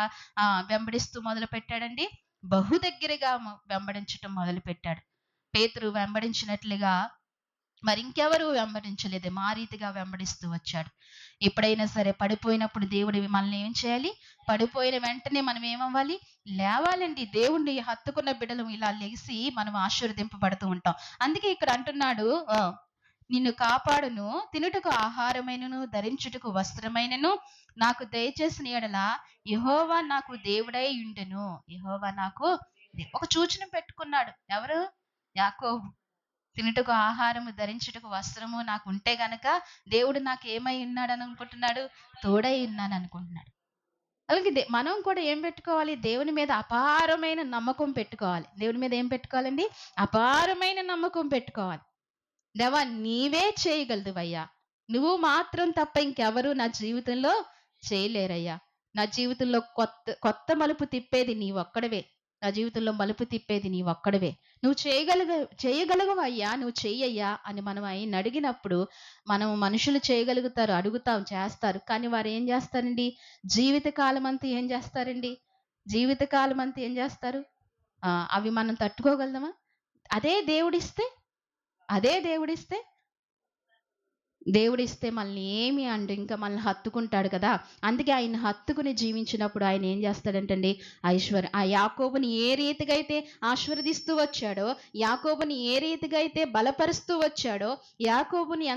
S1: వెంబడిస్తూ మొదలుపెట్టాడండి? బహు దగ్గరగా వెంబడించటం మొదలుపెట్టాడు. పేతురు వెంబడించినట్లుగా మరింకెవరు వెంబడించలేదు. మా రీతిగా వెంబడిస్తూ వచ్చాడు. ఎప్పుడైనా సరే పడిపోయినప్పుడు దేవుడు మనల్ని ఏం చేయాలి? పడిపోయిన వెంటనే మనం ఏమవ్వాలి? లేవాలండి. దేవుణ్ణి హత్తుకున్న బిడ్డలు ఇలా లెగిసి మనం ఆశీర్వదింపబడుతూ ఉంటాం. అందుకే ఇక్కడ అంటున్నాడు, నిన్ను కాపాడును, తినుటకు ఆహారమైనను, ధరించుటకు వస్త్రమైనను నాకు దయచేసిన యెడల యెహోవా నాకు దేవుడై ఉండును. యెహోవా నాకు ఒక సూచన పెట్టుకున్నాడు. ఎవరు? యాకోబు. తినుటకు ఆహారము, ధరించుటకు వస్త్రము నాకు ఉంటే గనక దేవుడు నాకు ఏమై ఉన్నాడని అనుకుంటున్నాడు? తోడై ఉన్నాను అనుకుంటున్నాడు. అలాగే మనం కూడా ఏం పెట్టుకోవాలి? దేవుని మీద అపారమైన నమ్మకం పెట్టుకోవాలి. దేవుని మీద ఏం పెట్టుకోవాలండి? అపారమైన నమ్మకం పెట్టుకోవాలి. దేవా నీవే చేయగలదువయ్యా. నువ్వు మాత్రం తప్ప ఇంకెవరు నా జీవితంలో చేయలేరయ్యా. నా జీవితంలో కొత్త కొత్త మలుపు తిప్పేది నీవొక్కడివే. నా జీవితంలో మలుపు తిప్పేది నీవొక్కడివే. నువ్వు చేయగలగవయ్యా, నువ్వు చెయ్యయ్యా అని మనం ఆయన్ని అడిగినప్పుడు, మనం మనుషులు చేయగలుగుతారు, అడుగుతాం, చేస్తారు. కానీ వారు ఏం చేస్తారండి? జీవితకాలం అంతా ఏం చేస్తారండి? జీవితకాలం అంతా ఏం చేస్తారు? అవి మనం తట్టుకోగలమా? అదే దేవుడిస్తే అదే దేవుడిస్తే దేవుడిస్తే మనల్ని ఏమి అండు, ఇంకా మనల్ని హత్తుకుంటాడు కదా. అందుకే ఆయన హత్తుకుని జీవించినప్పుడు ఆయన ఏం చేస్తాడంటండి? ఆ యాకోబుని ఏ రీతిగా అయితే ఆశీర్వదిస్తూ వచ్చాడో, యాకోబుని ఏ రీతిగా అయితే బలపరుస్తూ వచ్చాడో, యాకోబుని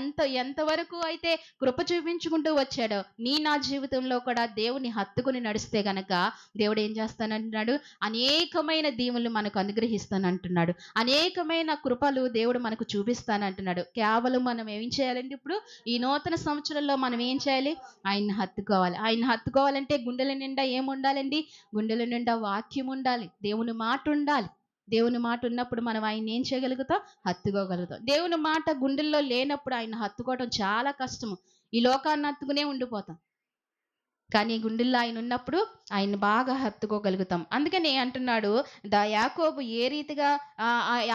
S1: ఎంతవరకు అయితే కృప చూపించుకుంటూ వచ్చాడో, నా జీవితంలో కూడా దేవుని హత్తుకుని నడిస్తే గనక దేవుడు ఏం చేస్తానంటున్నాడు? అనేకమైన దీవులు మనకు అనుగ్రహిస్తానంటున్నాడు. అనేకమైన కృపలు దేవుడు మనకు చూపిస్తానంటున్నాడు. కేవలం మనం ఏం చేయాలండి? ఇప్పుడు ఈ నూతన సంవత్సరంలో మనం ఏం చేయాలి? ఆయన్ని హత్తుకోవాలి. ఆయన్ని హత్తుకోవాలంటే గుండెల నిండా ఏముండాలండి? గుండెల నిండా వాక్యం ఉండాలి. దేవుని మాట ఉండాలి. దేవుని మాట ఉన్నప్పుడు మనం ఆయన్ని ఏం చేయగలుగుతాం? హత్తుకోగలుగుతాం. దేవుని మాట గుండెల్లో లేనప్పుడు ఆయన హత్తుకోవడం చాలా కష్టము. ఈ లోకాన్ని హత్తుకునే ఉండిపోతాం. కానీ గుండెల్లో ఆయన ఉన్నప్పుడు ఆయన్ని బాగా హత్తుకోగలుగుతాం. అందుకని అంటున్నాడు, యాకోబు ఏ రీతిగా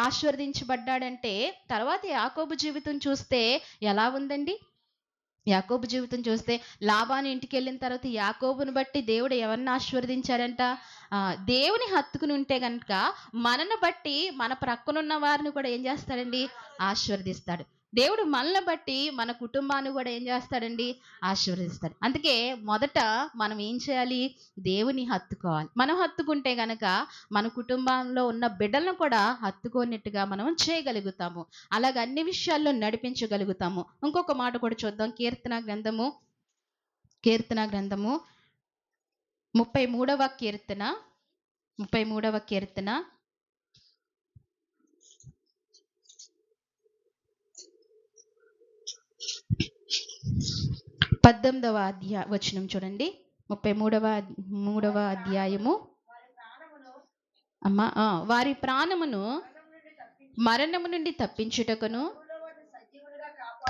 S1: ఆశీర్వదించబడ్డాడంటే, తర్వాత యాకోబు జీవితం చూస్తే ఎలా ఉందండి? యాకోబు జీవితం చూస్తే లాబాను ఇంటికెళ్ళిన తర్వాత యాకోబుని బట్టి దేవుడు ఎవరిని ఆశీర్వదించాడంట? దేవుని హత్తుకుని ఉంటే గనుక మనను బట్టి మన ప్రక్కనున్న వారిని కూడా ఏం చేస్తాడండి? ఆశీర్వదిస్తాడు. దేవుడు మనల్ని బట్టి మన కుటుంబాన్ని కూడా ఏం చేస్తాడండి? ఆశీర్వదిస్తాడు. అందుకే మొదట మనం ఏం చేయాలి? దేవుని హత్తుకోవాలి. మనం హత్తుకుంటే గనక మన కుటుంబంలో ఉన్న బిడ్డలను కూడా హత్తుకోనట్టుగా మనం చేయగలుగుతాము. అలాగ అన్ని విషయాల్లో నడిపించగలుగుతాము. ఇంకొక మాట కూడా చూద్దాం. కీర్తన గ్రంథము 33వ కీర్తన 33వ కీర్తన 18వ వచనం చూడండి. 33వ అధ్యాయము. అమ్మా, వారి ప్రాణమును మరణము నుండి తప్పించుటకును,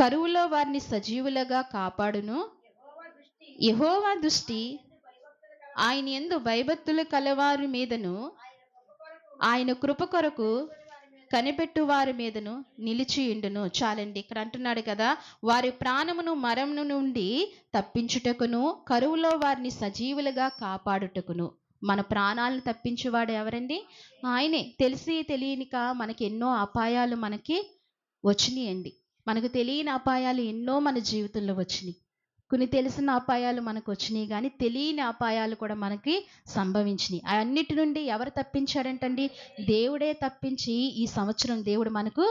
S1: కరువులో వారిని సజీవులుగా కాపాడును. యెహోవా దృష్టి ఆయన యందు భయభక్తులు కలవారి మీదను, ఆయన కృప కొరకు కనిపెట్టు వారి మీదను నిలిచియుండును. చాలండి. ఇక్కడ అంటున్నాడు కదా, వారి ప్రాణమును మరణము నుండి తప్పించుటకును, కరువులో వారిని సజీవులుగా కాపాడుటకును. మన ప్రాణాలను తప్పించేవాడు ఎవరండి? ఆయనే. తెలిసి తెలియనిక మనకి ఎన్నో అపాయాలు మనకి వచ్చినాయండి. మనకు తెలియని అపాయాలు ఎన్నో మన జీవితంలో వచ్చినాయి. కొన్ని తెలిసిన అపాయాలు మనకు వచ్చినాయి, కానీ తెలియని అపాయాలు కూడా మనకి సంభవించినాయి. అన్నిటి నుండి ఎవరు తప్పించాడంటండి? దేవుడే తప్పించి ఈ సంవత్సరం దేవుడు మనకు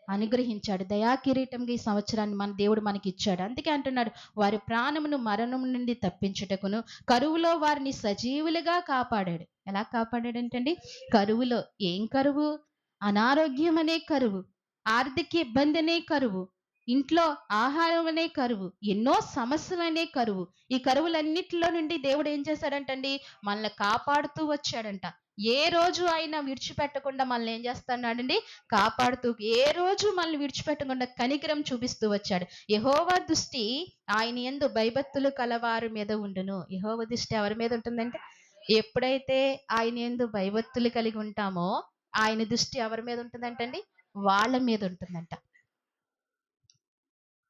S1: అనుగ్రహించాడు. దయా కిరీటంగా ఈ సంవత్సరాన్ని మన దేవుడు మనకి ఇచ్చాడు. అందుకే అంటున్నాడు, వారి ప్రాణమును మరణం నుండి తప్పించుటకును, కరువులో వారిని సజీవులుగా కాపాడాడు. ఎలా కాపాడాడంటండి? కరువులో. ఏం కరువు? అనారోగ్యం అనే కరువు, ఆర్థిక ఇబ్బంది అనే కరువు, ఇంట్లో ఆహారం అనే కరువు, ఎన్నో సమస్యలనే కరువు. ఈ కరువులన్నిటిలో నుండి దేవుడు ఏం చేశాడంటండి? మనల్ని కాపాడుతూ వచ్చాడంట. ఏ రోజు ఆయన విడిచిపెట్టకుండా మనల్ని ఏం చేస్తున్నాడండి? కాపాడుతూ, ఏ రోజు మనల్ని విడిచిపెట్టకుండా కనికరం చూపిస్తూ వచ్చాడు. యెహోవా దృష్టి ఆయన యందు భయభక్తులు కలవారి మీద ఉండును. యెహోవా దృష్టి ఎవరి మీద ఉంటుందంటే, ఎప్పుడైతే ఆయన యందు భయభక్తులు కలిగి ఉంటామో ఆయన దృష్టి ఎవరి మీద ఉంటుందంటండి? వాళ్ళ మీద ఉంటుందంట.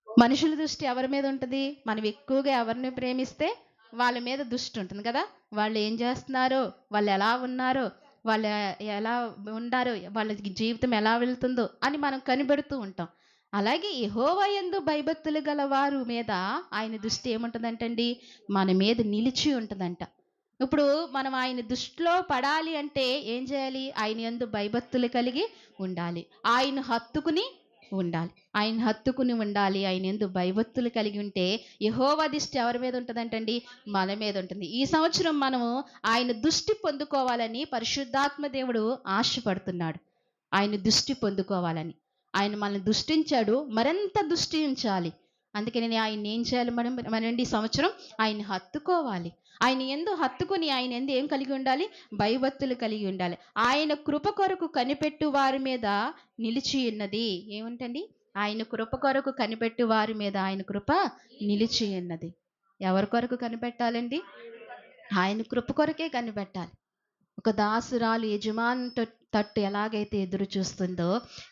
S1: మనుషుల దృష్టి ఎవరి మీద ఉంటది? మనం ఎక్కువగా ఎవరిని ప్రేమిస్తే వాళ్ళ మీద దృష్టి ఉంటుంది కదా! వాళ్ళు ఏం చేస్తున్నారో, వాళ్ళు ఎలా ఉన్నారో, వాళ్ళు ఎలా ఉండారో, వాళ్ళ జీవితం ఎలా వెళ్తుందో అని మనం కనిపెడుతూ ఉంటాం. అలాగే యెహోవా యందు భయభక్తులు గల వారు మీద ఆయన దృష్టి ఏముంటదంటండి? మన మీద నిలిచి ఉంటదంట. ఇప్పుడు మనం ఆయన దృష్టిలో పడాలి అంటే ఏం చేయాలి? ఆయన యందు భయభక్తులు కలిగి ఉండాలి. ఆయన హత్తుకుని ఉండాలి. ఆయన హత్తుకుని ఉండాలి. ఆయన యందు భయభక్తులు కలిగి ఉంటే యెహోవా దృష్టి ఎవరి మీద ఉంటదంటండి? మన మీద ఉంటుంది. ఈ సంవత్సరం మనము ఆయన దృష్టి పొందుకోవాలని పరిశుద్ధాత్మ దేవుడు ఆశపడుతున్నాడు. ఆయన దృష్టి పొందుకోవాలని. ఆయన మనల్ని దృష్టించాడు, మరింత దృష్టించాలి. అందుకని ఆయన్ని ఏం చేయాలి మనండి ఈ సంవత్సరం? ఆయన్ని హత్తుకోవాలి. ఆయన యందు హత్తుకుని ఆయన యందు ఏం కలిగి ఉండాలి? భయభక్తులు కలిగి ఉండాలి. ఆయన కృప కొరకు కనిపెట్టు వారి మీద నిలిచి ఉన్నది. ఏముంటండి? ఆయన కృప కొరకు కనిపెట్టు వారి మీద ఆయన కృప నిలిచి ఉన్నది. ఎవరి కొరకు కనిపెట్టాలండి? ఆయన కృప కొరకే కనిపెట్టాలి. ఒక దాసురాలు యజమాని తట్టు ఎలాగైతే ఎదురు చూస్తుందో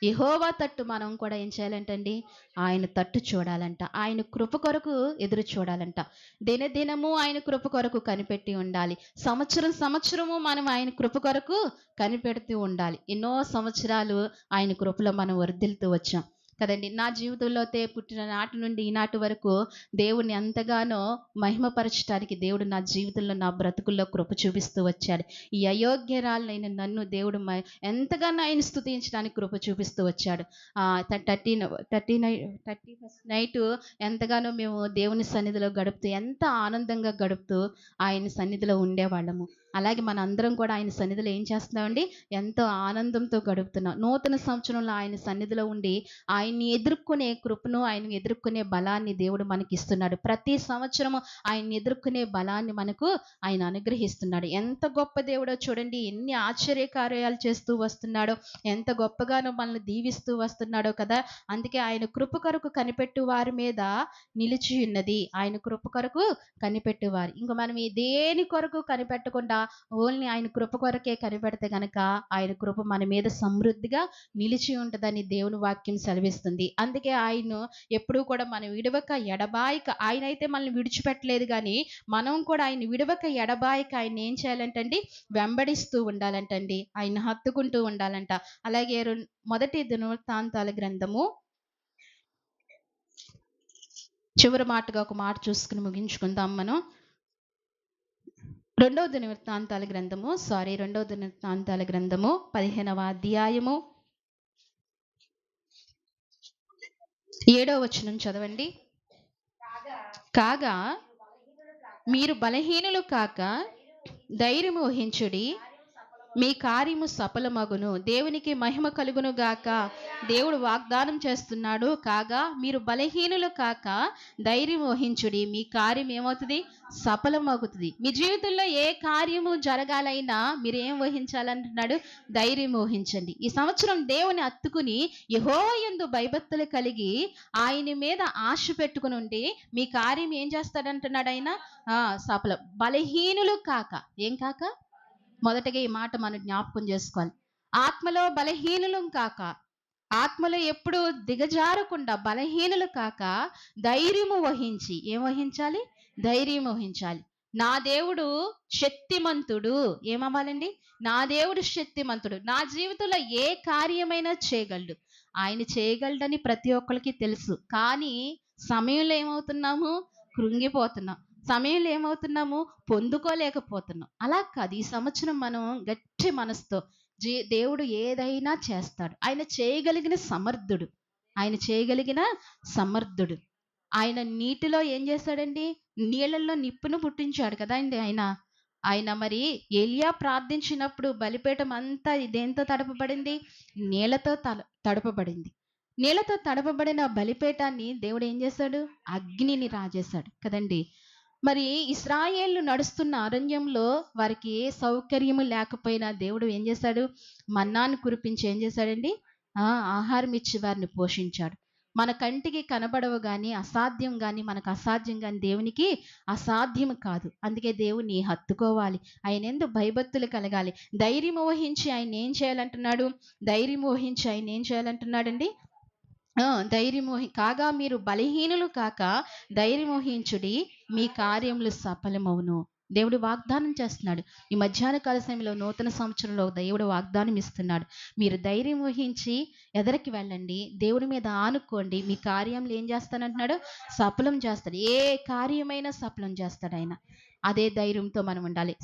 S1: యెహోవా తట్టు మనం కూడా ఏం చేయాలంటండి? ఆయన తట్టు చూడాలంట. ఆయన కృప కొరకు ఎదురు చూడాలంట. దినదినము ఆయన కృప కొరకు కనిపెట్టి ఉండాలి. సంవత్సరము మనం ఆయన కృప కొరకు కనిపెడుతూ ఉండాలి. ఎన్నో సంవత్సరాలు ఆయన కృపలో మనం వర్ధిల్లుతూ వచ్చాం కదండి. నా జీవితంలో పుట్టిన నాటి నుండి ఈనాటి వరకు దేవుణ్ణి ఎంతగానో మహిమపరచడానికి దేవుడు నా జీవితంలో, నా బ్రతుకుల్లో కృప చూపిస్తూ వచ్చాడు. ఈ అయోగ్యరాలైన నన్ను దేవుడు ఎంతగానో ఆయన స్తుతించడానికి కృప చూపిస్తూ వచ్చాడు. 31st నైట్ ఎంతగానో మేము దేవుని సన్నిధిలో గడుపుతూ, ఎంత ఆనందంగా గడుపుతూ ఆయన సన్నిధిలో ఉండేవాళ్ళము. అలాగే మన అందరం కూడా ఆయన సన్నిధిలో ఏం చేస్తున్నామండి? ఎంతో ఆనందంతో గడుపుతున్నాం. నూతన సంవత్సరంలో ఆయన సన్నిధిలో ఉండి ఆయన్ని ఎదుర్కొనే కృపను, ఆయన్ని ఎదుర్కొనే బలాన్ని దేవుడు మనకి ఇస్తున్నాడు. ప్రతి సంవత్సరము ఆయన్ని ఎదుర్కొనే బలాన్ని మనకు ఆయన అనుగ్రహిస్తున్నాడు. ఎంత గొప్ప దేవుడో చూడండి. ఎన్ని ఆశ్చర్య కార్యాలు చేస్తూ వస్తున్నాడో, ఎంత గొప్పగానో మనల్ని దీవిస్తూ వస్తున్నాడో కదా! అందుకే ఆయన కృప కొరకు కనిపెట్టు వారి మీద నిలిచి ఉన్నది. ఆయన కృప కొరకు కనిపెట్టువారు. ఇంక మనం దేని కొరకు కనిపెట్టకుండా ఓన్లీ ఆయన కృప కొరకే కనిపెడితే గనక ఆయన కృప మన మీద సమృద్ధిగా నిలిచి ఉంటుందని దేవుని వాక్యం సెలవిస్తుంది. అందుకే ఆయన ఎప్పుడూ కూడా మనం విడవక ఎడబాయక, ఆయన అయితే మనల్ని విడిచిపెట్టలేదు కానీ మనం కూడా ఆయన విడవక ఎడబాయక ఆయన ఏం చేయాలంటండి? వెంబడిస్తూ ఉండాలంటండి. ఆయన హత్తుకుంటూ ఉండాలంట. అలాగే మొదటి దినవృత్తాంతాల గ్రంథము చివరి మాటగా ఒక మాట చూసుకుని ముగించుకుందాం మనం. రెండవ దినవృత్తాంతాల గ్రంథము 15వ అధ్యాయము 7వ వచనం చదవండి. కాగా మీరు బలహీనులు కాక ధైర్యము వహించుడి, మీ కార్యము సఫలమగును, దేవునికి మహిమ కలుగును గాక. దేవుడు వాగ్దానం చేస్తున్నాడు. కాగా మీరు బలహీనులు కాక ధైర్యం వహించుడి, మీ కార్యం ఏమవుతుంది? సఫలమవుతుంది. మీ జీవితంలో ఏ కార్యము జరగాలైనా మీరు ఏం వహించాలంటున్నాడు? ధైర్యం వహించండి. ఈ సంవత్సరం దేవుని హత్తుకుని యెహోవా యందు భయభక్తులు కలిగి ఆయన మీద ఆశ పెట్టుకుని ఉండి మీ కార్యం ఏం చేస్తాడంటున్నాడు ఆయన? సఫలం. బలహీనులు కాక, ఏం కాక? మొదటగా ఈ మాట మనం జ్ఞాపకం చేసుకోవాలి. ఆత్మలో బలహీనులం కాక, ఆత్మలో ఎప్పుడు దిగజారకుండా బలహీనులు కాక ధైర్యము వహించి, ఏం వహించాలి? ధైర్యం వహించాలి. నా దేవుడు శక్తిమంతుడు. ఏమవ్వాలండి? నా దేవుడు శక్తిమంతుడు. నా జీవితంలో ఏ కార్యమైనా చేయగలడు. ఆయన చేయగలడని ప్రతి ఒక్కరికి తెలుసు. కానీ సమయంలో ఏమవుతున్నాము? కృంగిపోతున్నాం. సమయంలో ఏమవుతున్నాము? పొందుకోలేకపోతున్నాం. అలా కాదు. ఈ సంవత్సరం మనం గట్టి మనసుతో, దేవుడు ఏదైనా చేస్తాడు. ఆయన చేయగలిగిన సమర్థుడు. ఆయన చేయగలిగిన సమర్థుడు. ఆయన నీటిలో ఏం చేశాడండి? నీళ్ళల్లో నిప్పును పుట్టించాడు కదండీ ఆయన. ఆయన మరి ఏలియా ప్రార్థించినప్పుడు బలిపీఠం అంతా దేనితో తడపబడింది? నీళ్ళతో తడపబడింది. నీళ్ళతో తడపబడిన బలిపీఠాన్ని దేవుడు ఏం చేశాడు? అగ్నిని రాజేశాడు కదండీ. మరి ఇశ్రాయేలు నడుస్తున్న అరణ్యంలో వారికి ఏ సౌకర్యము లేకపోయినా దేవుడు ఏం చేశాడు? మన్నాను కురిపించి ఏం చేశాడండి? ఆహారం ఇచ్చి వారిని పోషించాడు. మన కంటికి కనబడవు గాని, అసాధ్యం గాని, మనకు అసాధ్యం గాని దేవునికి అసాధ్యం కాదు. అందుకే దేవుని హత్తుకోవాలి. ఆయనందు భయభక్తులు కలగాలి. ధైర్యం వహించి ఆయన ఏం చేయాలంటున్నాడు? ధైర్యం వహించి ఆయన ఏం చేయాలంటున్నాడండి? కాగా మీరు బలహీనులు కాక ధైర్యమోహించుడి, మీ కార్యములు సఫలమవును. దేవుడు వాగ్దానం చేస్తున్నాడు. ఈ మధ్యాహ్న కాల సమయంలో నూతన సంవత్సరంలో దేవుడు వాగ్దానం ఇస్తున్నాడు. మీరు ధైర్యం వహించి ఎదరికి వెళ్ళండి, దేవుడి మీద ఆనుకోండి, మీ కార్యములు ఏం చేస్తానంటున్నాడు? సఫలం చేస్తాడు. ఏ కార్యమైనా సఫలం చేస్తాడు ఆయన. అదే ధైర్యంతో మనం ఉండాలి.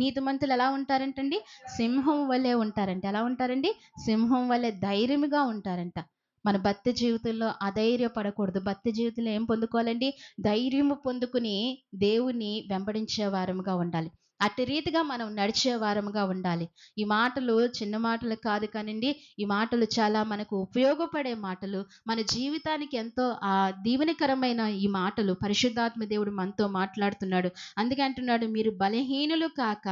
S1: నీతిమంతులు ఎలా ఉంటారంటండి? సింహం వల్లే ఉంటారంట. ఎలా ఉంటారండి? సింహం వల్లే ధైర్యంగా ఉంటారంట. మన భక్తి జీవితంలో అధైర్యపడకూడదు. భక్తి జీవితంలో ఏం పొందుకోవాలండి? ధైర్యము పొందుకుని దేవుని వెంబడించే వారముగా ఉండాలి. అట్టి రీతిగా మనం నడిచే వారముగా ఉండాలి. ఈ మాటలు చిన్న మాటలు కాదు కానండి, ఈ మాటలు చాలా మనకు ఉపయోగపడే మాటలు. మన జీవితానికి ఎంతో దీవెనకరమైన ఈ మాటలు పరిశుద్ధాత్మ దేవుడు మనతో మాట్లాడుతున్నాడు. అందుకే అంటున్నాడు, మీరు బలహీనులు కాక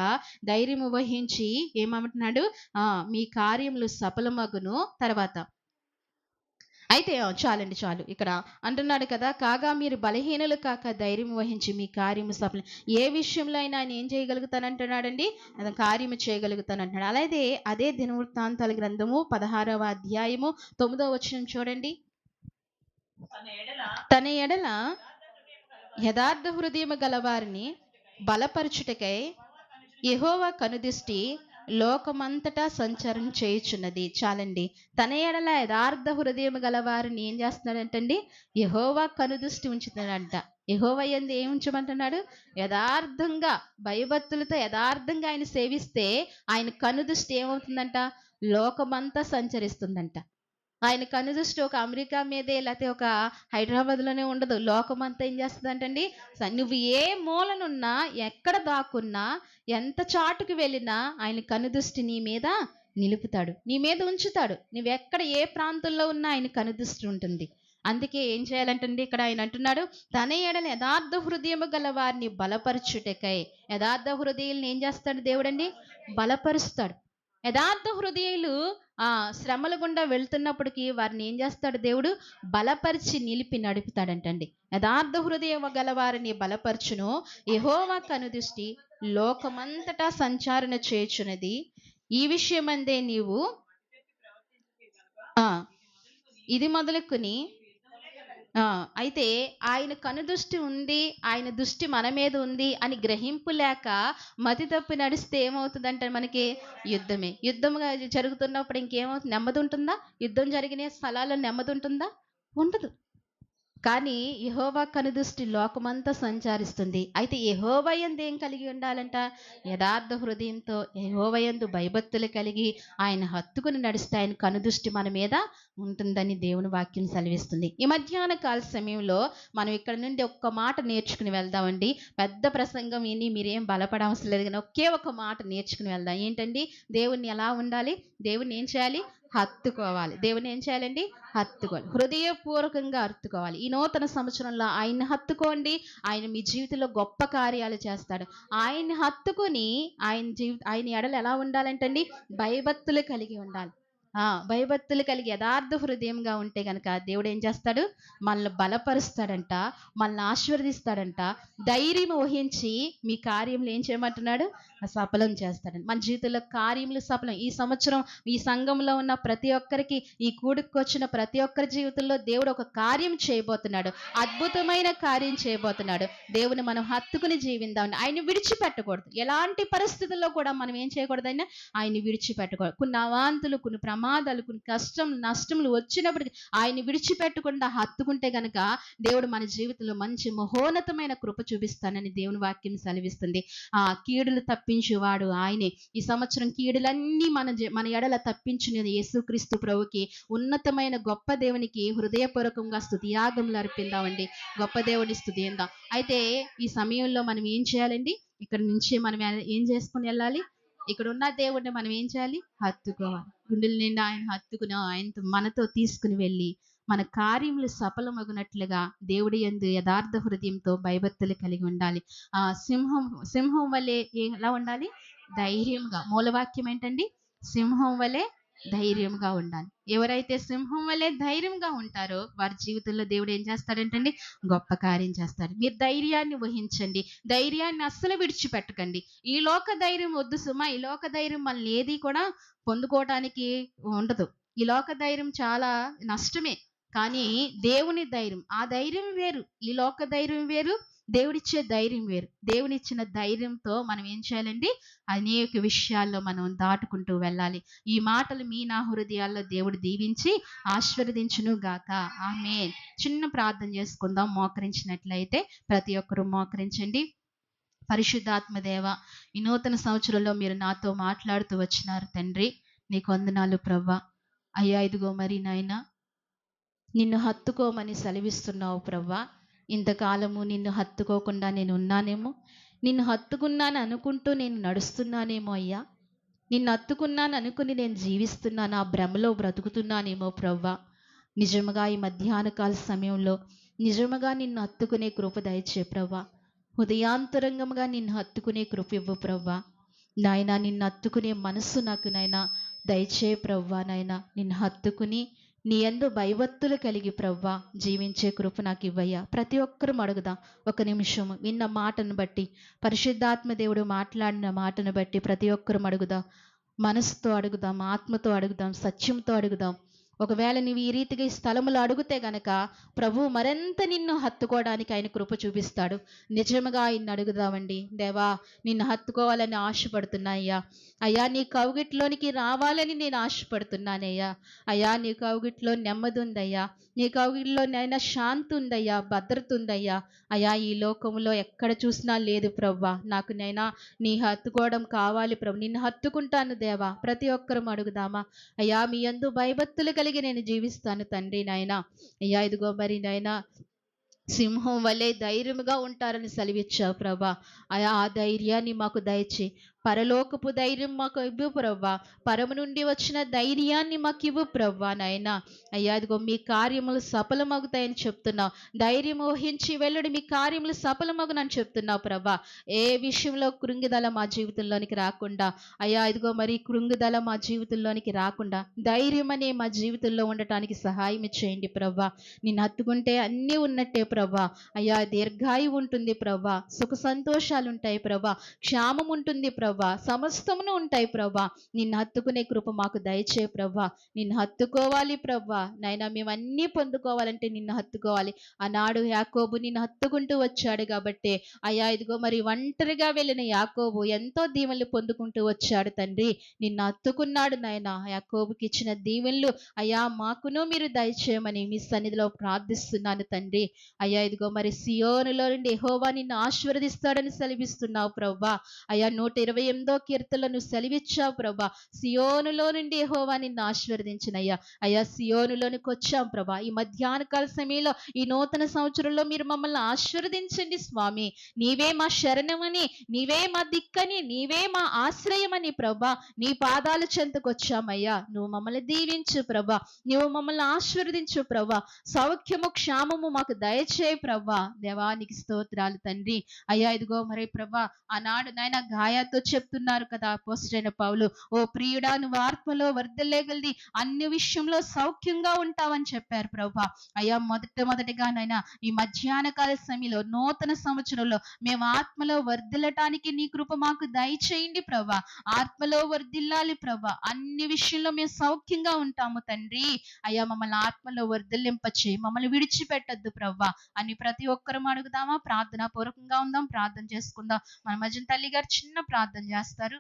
S1: ధైర్యము వహించి ఏమంటున్నాడు? మీ కార్యములు సఫలమగును. తర్వాత అయితే చాలు. ఇక్కడ అంటున్నాడు కదా, కాగా మీరు బలహీనులు కాక ధైర్యం వహించి మీ కార్యము సఫలం. ఏ విషయంలో అయినా ఆయన ఏం చేయగలుగుతానంటున్నాడండి? కార్యము చేయగలుగుతానంటున్నాడు. అలాగే అదే దినవృత్తాంతాల గ్రంథము 16వ అధ్యాయము 9వ వచనం చూడండి. తన ఎడల యథార్థ హృదయము గలవారిని బలపరచుటకై యెహోవా కనుదృష్టి లోకమంతటా సంచారం చేయుచున్నది. చాలండి. తన ఎడల యథార్థ హృదయం గలవారిని ఏం చేస్తున్నాడంటండి? యెహోవా కనుదృష్టి ఉంచుతున్నాడంట. యెహోవా యందు ఏం ఉంచమంటున్నాడు? యథార్థంగా భయభక్తులతో యథార్థంగా ఆయన సేవిస్తే ఆయన కనుదృష్టి ఏమవుతుందంట? లోకమంతా సంచరిస్తుందంట. ఆయన కనుదృష్టి ఒక అమెరికా మీదే లేకపోతే ఒక హైదరాబాద్లోనే ఉండదు. లోకమంతా ఏం చేస్తుందంటండి? నువ్వు ఏ మూలనున్నా, ఎక్కడ దాక్కున్నా, ఎంత చాటుకు వెళ్ళినా ఆయన కనుదృష్టి నీ మీద నిలుపుతాడు, నీ మీద ఉంచుతాడు. నువ్వెక్కడ ఏ ప్రాంతంలో ఉన్నా ఆయన కనుదృష్టి ఉంటుంది. అందుకే ఏం చేయాలంటండి? ఇక్కడ ఆయన అంటున్నాడు, తన ఎడల యథార్థ హృదయము గల వారిని బలపరచుటకై. యథార్థ హృదయాలను ఏం చేస్తాడు దేవుడండి? బలపరుస్తాడు. యథార్థ హృదయులు శ్రమల గుండా వెళ్తున్నప్పటికీ వారిని ఏం చేస్తాడు దేవుడు? బలపరిచి నిలిపి నడుపుతాడంటండి. యథార్థ హృదయం గల వారిని బలపరచును. యెహోవా కనుదృష్టి లోకమంతటా సంచారణ చేయుచున్నది. ఈ విషయమందే నీవు ఇది మొదలుకొని అయితే ఆయన కనుదృష్టి ఉంది, ఆయన దృష్టి మన మీద ఉంది అని గ్రహింపు లేక మతి తప్పి నడిస్తే ఏమవుతుందంటే మనకి యుద్ధంగా జరుగుతున్నప్పుడు ఇంకేమవుతుంది? నెమ్మది ఉంటుందా? యుద్ధం జరిగిన స్థలాల్లో నెమ్మది ఉంటుందా? ఉండదు. కానీ యెహోవా కనుదృష్టి లోకమంతా సంచరిస్తుంది. అయితే యెహోవా యందు ఏం కలిగి ఉండాలంట? యథార్థ హృదయంతో యెహోవా యందు భయభక్తులు కలిగి ఆయన హత్తుకుని నడిస్తే ఆయన కనుదృష్టి మన మీద ఉంటుందని దేవుని వాక్యం సెలవిస్తుంది. ఈ మధ్యాహ్న కాల సమయంలో మనం ఇక్కడ నుండి ఒక్క మాట నేర్చుకుని వెళ్దామండి. పెద్ద ప్రసంగం విని మీరేం బలపడవసరం లేదు, కానీ ఒకే ఒక మాట నేర్చుకుని వెళ్దాం. ఏంటండి? దేవుణ్ణి ఎలా ఉండాలి? దేవుణ్ణి ఏం చేయాలి? హత్తుకోవాలి. దేవుని ఏం చేయాలండి? హత్తుకోవాలి. హృదయపూర్వకంగా హత్తుకోవాలి. ఈ నూతన సంవత్సరంలో ఆయన్ని హత్తుకోండి. ఆయన మీ జీవితంలో గొప్ప కార్యాలు చేస్తాడు. ఆయన్ని హత్తుకొని ఆయన ఎడలు ఎలా ఉండాలంటండి? భయభక్తులు కలిగి ఉండాలి. భయభక్తులు కలిగి యథార్థ హృదయంగా ఉంటే కనుక దేవుడు ఏం చేస్తాడు? మనల్ని బలపరుస్తాడంట, మనల్ని ఆశీర్వదిస్తాడంట. ధైర్యం వహించి మీ కార్యములు ఏం చేయమంటున్నాడు? సఫలం చేస్తాడంట. మన జీవితంలో కార్యములు సఫలం. ఈ సంవత్సరం ఈ సంఘంలో ఉన్న ప్రతి ఒక్కరికి, ఈ కూడికి వచ్చిన ప్రతి ఒక్కరి జీవితంలో దేవుడు ఒక కార్యం చేయబోతున్నాడు. అద్భుతమైన కార్యం చేయబోతున్నాడు. దేవుని మనం హత్తుకుని జీవిద్దాం. ఆయన విడిచిపెట్టకూడదు. ఎలాంటి పరిస్థితుల్లో కూడా మనం ఏం చేయకూడదు? ఆయన్ని విడిచిపెట్టకూడదు. కొన్ని అవాంతులు, కొన్ని ప్రమాదాలు, కొన్ని నష్టములు వచ్చినప్పటికీ ఆయన్ని విడిచిపెట్టకుండా హత్తుకుంటే గనక దేవుడు మన జీవితంలో మంచి మహోన్నతమైన కృప చూపిస్తానని దేవుని వాక్యం సెలవిస్తుంది. కీడులు తప్పించేవాడు ఆయనే. ఈ సంవత్సరం కీడులన్నీ మన ఎడల తప్పించిన యేసుక్రీస్తు ప్రభుకి, ఉన్నతమైన గొప్ప దేవునికి హృదయపూర్వకంగా స్తుతియాగములు అర్పిద్దామండి. గొప్ప దేవుని స్తుతిద్దాం. అయితే ఈ సమయంలో మనం ఏం చేయాలండి? ఇక్కడ నుంచి మనం ఏం చేసుకుని వెళ్ళాలి? ఇక్కడ ఉన్న దేవుడిని మనం ఏం చేయాలి? హత్తుకోవాలి. గుండెల నిండా ఆయన హత్తుకుని ఆయనతో మనతో తీసుకుని వెళ్ళి మన కార్యములు సఫలమగునట్లుగా దేవుడి యందు యథార్థ హృదయంతో భయభక్తులు కలిగి ఉండాలి. సింహం వలె ఎలా ఉండాలి? ధైర్యంగా. మూలవాక్యం ఏంటండి? సింహం వలె ధైర్యంగా ఉండాలి. ఎవరైతే సింహం వలె ధైర్యంగా ఉంటారో వారి జీవితంలో దేవుడు ఏం చేస్తాడంటండి? గొప్ప కార్యం చేస్తాడు. మీరు ధైర్యాన్ని వహించండి. ధైర్యాన్ని అస్సలు విడిచిపెట్టకండి. ఈ లోక ధైర్యం వద్దు సుమా. ఈ లోక ధైర్యం మనల్ని ఏది కూడా పొందుకోవటానికి ఉండదు. ఈ లోక ధైర్యం చాలా నష్టమే. కానీ దేవుని ధైర్యం, ఆ ధైర్యం వేరు. ఈ లోక ధైర్యం వేరు, దేవుడిచ్చే ధైర్యం వేరు. దేవునిచ్చిన ధైర్యంతో మనం ఏం చేయాలండి? అనేక విషయాల్లో మనం దాటుకుంటూ వెళ్ళాలి. ఈ మాటలు మీ నా హృదయాల్లో దేవుడు దీవించి ఆశీర్వదించును గాక. ఆమేన్. చిన్న ప్రార్థన చేసుకుందాం. మోకరించినట్లయితే ప్రతి ఒక్కరూ మోకరించండి. పరిశుద్ధాత్మ దేవ, ఈ నూతన సంవత్సరంలో మీరు నాతో మాట్లాడుతూ వచ్చినారు తండ్రి. నీకు వందనాలు ప్రవ్వా. అయ్యా ఇదిగో మరి నాయనా, నిన్ను హత్తుకోమని సెలవిస్తున్నావు ప్రవ్వా. ఇంతకాలము నిన్ను హత్తుకోకుండా నేను ఉన్నానేమో, నిన్ను హత్తుకున్నాను అనుకుంటూ నేను నడుస్తున్నానేమో అయ్యా. నిన్ను హత్తుకున్నాను అనుకుని నేను జీవిస్తున్నాను, ఆ భ్రమలో బ్రతుకుతున్నానేమో ప్రవ్వా. నిజముగా ఈ మధ్యాహ్న కాల సమయంలో నిజముగా నిన్ను హత్తుకునే కృప దయచే ప్రవ్వా. హృదయాంతరంగముగా నిన్ను హత్తుకునే కృప ఇవ్వు ప్రవ్వా. నాయనా, నిన్ను హత్తుకునే మనస్సు నాకు నాయనా దయచే ప్రవ్వా. నాయనా, నిన్ను హత్తుకుని నీ యందు భయభక్తులు కలిగి ప్రవ్వా జీవించే కృప నాకు ఇవ్వయ్యా. ప్రతి ఒక్కరూ అడుగుదాం. ఒక నిమిషం విన్న మాటను బట్టి, పరిశుద్ధాత్మ దేవుడు మాట్లాడిన మాటను బట్టి ప్రతి ఒక్కరూ అడుగుదాం. మనసుతో అడుగుదాం, ఆత్మతో అడుగుదాం, సత్యంతో అడుగుదాం. ఒకవేళ నీవు ఈ రీతిగా ఈ స్థలములో అడుగుతే గనక ప్రభు మరింత నిన్ను హత్తుకోవడానికి ఆయన కృప చూపిస్తాడు. నిజముగా ఆయన అడుగుదామండి. దేవా, నిన్ను హత్తుకోవాలని ఆశపడుతున్నాయ్యా. అయ్యా, నీ కౌగిట్లోనికి రావాలని నేను ఆశపడుతున్నానయ్యా. అయ్యా, నీ కౌగిట్లో నెమ్మది ఉందయ్యా. నీ కౌగిట్లో నైనా శాంతి ఉందయ్యా, భద్రత ఉందయ్యా. అయ్యా, ఈ లోకంలో ఎక్కడ చూసినా లేదు ప్రవ్వా. నాకు నైనా నీ హత్తుకోవడం కావాలి ప్రభు. నిన్ను హత్తుకుంటాను దేవా. ప్రతి ఒక్కరూ అడుగుదామా? అయ్యా, మీ యందు భయభక్తులు కలిగి నేను జీవిస్తాను తండ్రి నాయనా. అయ్యా ఇదిగో మరి నాయనా, సింహం వలె ధైర్యముగా ఉంటారని సెలవిచ్చావు ప్రభా. ఆ ధైర్యాన్ని మాకు దయచే. పరలోకపు ధైర్యం మాకు ఇవ్వు ప్రవ్వా. పరము నుండి వచ్చిన ధైర్యాన్ని మాకు ఇవ్వు ప్రవ్వా నాయనా. అయ్యా ఇదిగో మీ కార్యములు సఫలమగుతాయని చెప్తున్నావు. ధైర్యం వహించి వెళ్ళడు, మీ కార్యములు సఫలమగునని చెప్తున్నావు ప్రభా. ఏ విషయంలో కృంగిదల మా జీవితంలోనికి రాకుండా, అయ్యా ఇదిగో మరి కృంగిదల మా జీవితంలోనికి రాకుండా ధైర్యం అనే మా జీవితంలో ఉండటానికి సహాయం చేయండి ప్రభా. నిన్ను హత్తుకుంటే అన్నీ ఉన్నట్టే ప్రభా. అయ్యా, దీర్ఘాయువు ఉంటుంది ప్రభా. సుఖ సంతోషాలు ఉంటాయి ప్రభా. క్షేమం ఉంటుంది ప్రభా. సమస్తమును ఉంటాయి ప్రభా. నిన్ను హత్తుకునే కృప మాకు దయచే ప్రభా. నిన్ను హత్తుకోవాలి ప్రభా. నాయనా, మేము అన్నీ పొందుకోవాలంటే నిన్ను హత్తుకోవాలి. ఆనాడు యాకోబు నిన్ను హత్తుకుంటూ వచ్చాడు కాబట్టి అయ్యా ఇదిగో మరి ఒంటరిగా వెళ్ళిన యాకోబు ఎంతో దీవెనలు పొందుకుంటూ వచ్చాడు తండ్రి. నిన్ను హత్తుకున్నాడు నాయనా. యాకోబుకి ఇచ్చిన దీవెనలు అయ్యా మాకును మీరు దయచేయమని మీ సన్నిధిలో ప్రార్థిస్తున్నాను తండ్రి. అయ్యా ఇదిగో మరి సియోనులో నుండి యెహోవా నిన్ను ఆశీర్వదిస్తాడని సెలవిస్తున్నావు ప్రభా. అయ్యా 128వ కీర్తనలను సెలవిచ్చావు ప్రభా. సియోనులో నుండి యెహోవా నిన్ను ఆశీర్వదించినయ్యా. అయ్యా సియోనులోనికి వచ్చాం ప్రభా. ఈ మధ్యాహ్న కాల సమయంలో ఈ నూతన సంవత్సరంలో మీరు మమ్మల్ని ఆశీర్వదించండి స్వామి. నీవే మా శరణమని, నీవే మా దిక్కని, నీవే మా ఆశ్రయమని ప్రభా నీ పాదాల చెంతకొచ్చామయ్యా. నువ్వు మమ్మల్ని దీవించు ప్రభా. నువ్వు మమ్మల్ని ఆశీర్వదించు ప్రభా. సౌఖ్యము క్షేమము మాకు దయచేయి ప్రభా. దేవానికి స్తోత్రాలు తండ్రి. అయ్యా ఇదిగో మరి ప్రభా, ఆనాడు నాయన గాయాతో చెప్తున్నారు కదా అపోస్తలుడైన పౌలు, ఓ ప్రియుడా, నువ్వు ఆత్మలో వర్ధిల్లేగలిది అన్ని విషయంలో సౌఖ్యంగా ఉంటావని చెప్పారు ప్రభా. అయ్యా మొదటిగా నాయన ఈ మధ్యాహ్న కాల సమయంలో నూతన సంవత్సరంలో మేము ఆత్మలో వర్ధిల్లటానికి నీ కృప మాకు దయచేయండి ప్రభా. ఆత్మలో వర్ధిల్లాలి ప్రభా. అన్ని విషయంలో మేము సౌఖ్యంగా ఉంటాము తండ్రి. అయ్యా మమ్మల్ని ఆత్మలో వర్ధిల్లింపచేయి, మమ్మల్ని విడిచిపెట్టద్దు ప్రభా అని ప్రతి ఒక్కరూ అడుగుదామా? ప్రార్థన పూర్వకంగా ఉందాం, ప్రార్థన చేసుకుందాం. మన మధ్యన తల్లి గారు చిన్న ప్రార్థన చేస్తారు.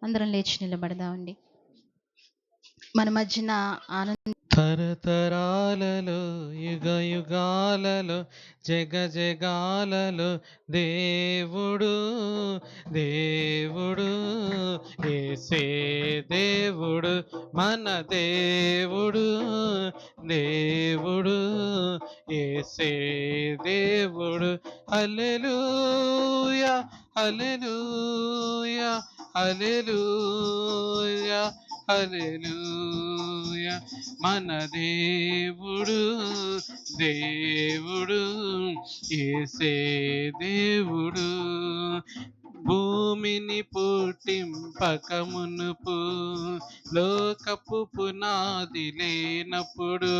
S1: అందరం లేచి నిలబడదామండి. మన మధ్యన ఆనంద
S2: తరతరాలలో యుగ యుగాలలో జగ జగాలలో దేవుడు దేవుడు యేసే దేవుడు మన దేవుడు దేవుడు యేసే దేవుడు హల్లెలూయా హల్లెలూయా హల్లెలూయా హల్లెలూయా మన దేవుడు దేవుడు యేసే దేవుడు భూమిని పుట్టింపకమునుపు లోకపు పునాది లేనప్పుడు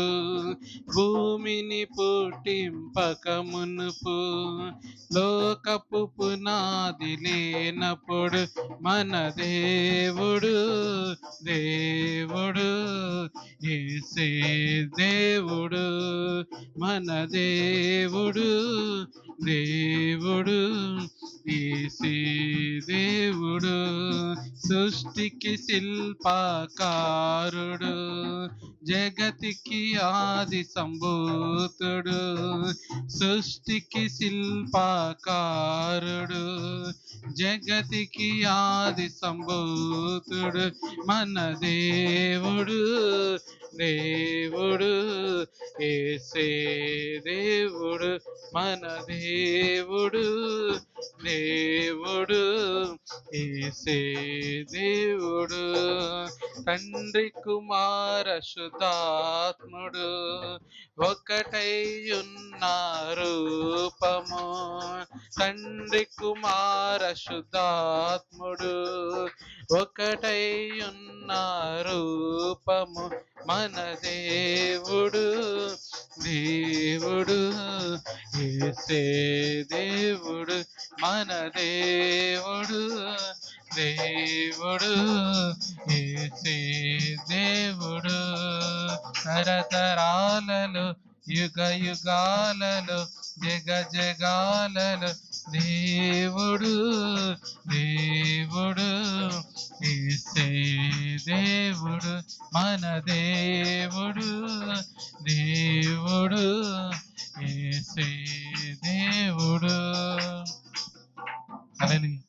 S2: భూమిని పుట్టింపకమునుపు లోకపు పునాది లేనప్పుడు మన దేవుడు దేవుడు యేసే దేవుడు మన దేవుడు దేవుడు యేసే దేవుడు సృష్టికి శిల్పకారుడు జగతికి ఆది సంభూతుడు సృష్టికి శిల్పకారుడు జగతికి ఆది సంభూతుడు మన దేవుడు దేవుడు యేసే దేవుడు మన దేవుడు దేవుడు యేసే దేవుడు తండ్రి కుమార శుద్ధాత్ముడు ఒకటై ఉన్న రూపము తండ్రి కుమార శుద్ధాత్ముడు ఒకటై ఉన్న రూపము మన దేవుడు దేవుడు యేసే దేవుడు మన దేవుడు దేవుడు యేసే దేవుడు తరతరాలలో యుగ యుగాలలో జగ జగాలలో దేవుడు దేవుడు యేసే దేవుడు మన దేవుడు దేవుడు యేసే దేవుడు. హల్లెలూయా.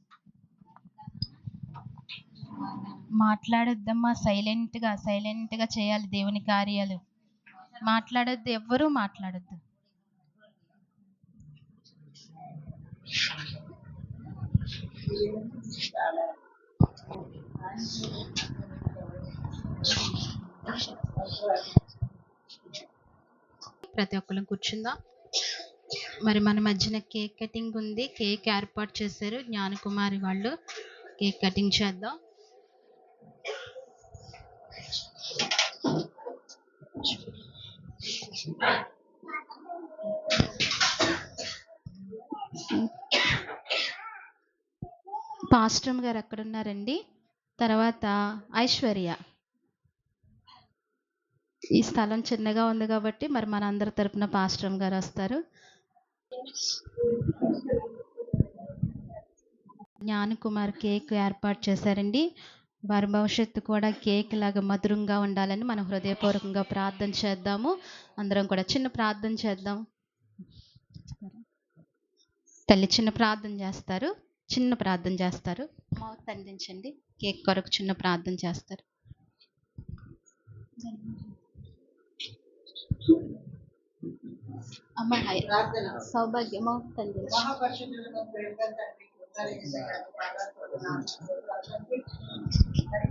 S1: మాట్లాడొద్దమ్మా, సైలెంట్ గా చేయాలి దేవుని కార్యాలు. మాట్లాడొద్దు, ఎవ్వరూ మాట్లాడొద్దు. ప్రతి ఒక్కరు కూర్చుందాం. మరి మన మధ్యన కేక్ కటింగ్ ఉంది. కేక్ ఏర్పాటు చేశారు జ్ఞానకుమారి వాళ్ళు. కేక్ కటింగ్ చేద్దాం. పాస్టర్ గారు ఎక్కడ ఉన్నారండి? తర్వాత ఐశ్వర్య. ఈ స్థలం చిన్నగా ఉంది కాబట్టి మరి మన అందరి తరపున పాస్టర్ గారు వస్తారు. జ్ఞానకుమార్ కేక్ ఏర్పాటు చేశారండి. వారి భవిష్యత్తు కూడా కేక్ లాగా మధురంగా ఉండాలని మనం హృదయపూర్వకంగా ప్రార్థన చేద్దాము. అందరం కూడా చిన్న ప్రార్థన చేద్దాం. తల్లి చిన్న ప్రార్థన చేస్తారు. మౌత్ అందించండి. కేక్ కొరకు చిన్న ప్రార్థన చేస్తారు. అమ్మ సౌభాగ్య మౌత్ అందించండి.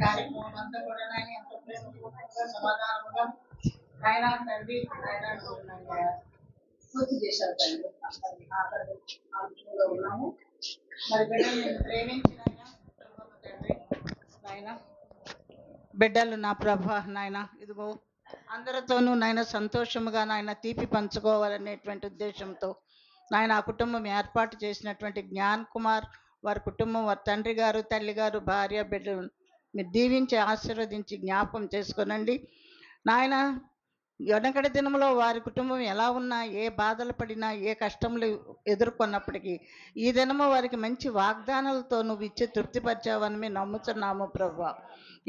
S3: కార్యక్రమం అంతా కూడా ఎంతో ప్రేమపూర్వకంగా సమాధానముగా ఆయన తండ్రి ఆయన పూర్తి చేశారు తండ్రి. ఆలోచనలో ఉన్నాము. మరి బిడ్డలు నేను ప్రేమించిన తండ్రి నాయన, బిడ్డలు నా ప్రభా నాయన, ఇదిగో అందరితోనూ నాయన సంతోషముగా నాయన తీపి పంచుకోవాలనేటువంటి ఉద్దేశంతో నాయన ఆ కుటుంబం ఏర్పాటు చేసినటువంటి జ్ఞాన్ కుమార్ వారి కుటుంబం, వారి తండ్రి గారు, తల్లి గారు, భార్య, బిడ్డలు మీరు దీవించి ఆశీర్వదించి జ్ఞాపకం చేసుకునండి నాయన. వెనకటి దినంలో వారి కుటుంబం ఎలా ఉన్నా, ఏ బాధలు పడినా, ఏ కష్టములు ఎదుర్కొన్నప్పటికీ ఈ దినము వారికి మంచి వాగ్దానాలతో నువ్వు ఇచ్చి తృప్తిపరిచావని మేము నమ్ముతున్నాము ప్రభువా.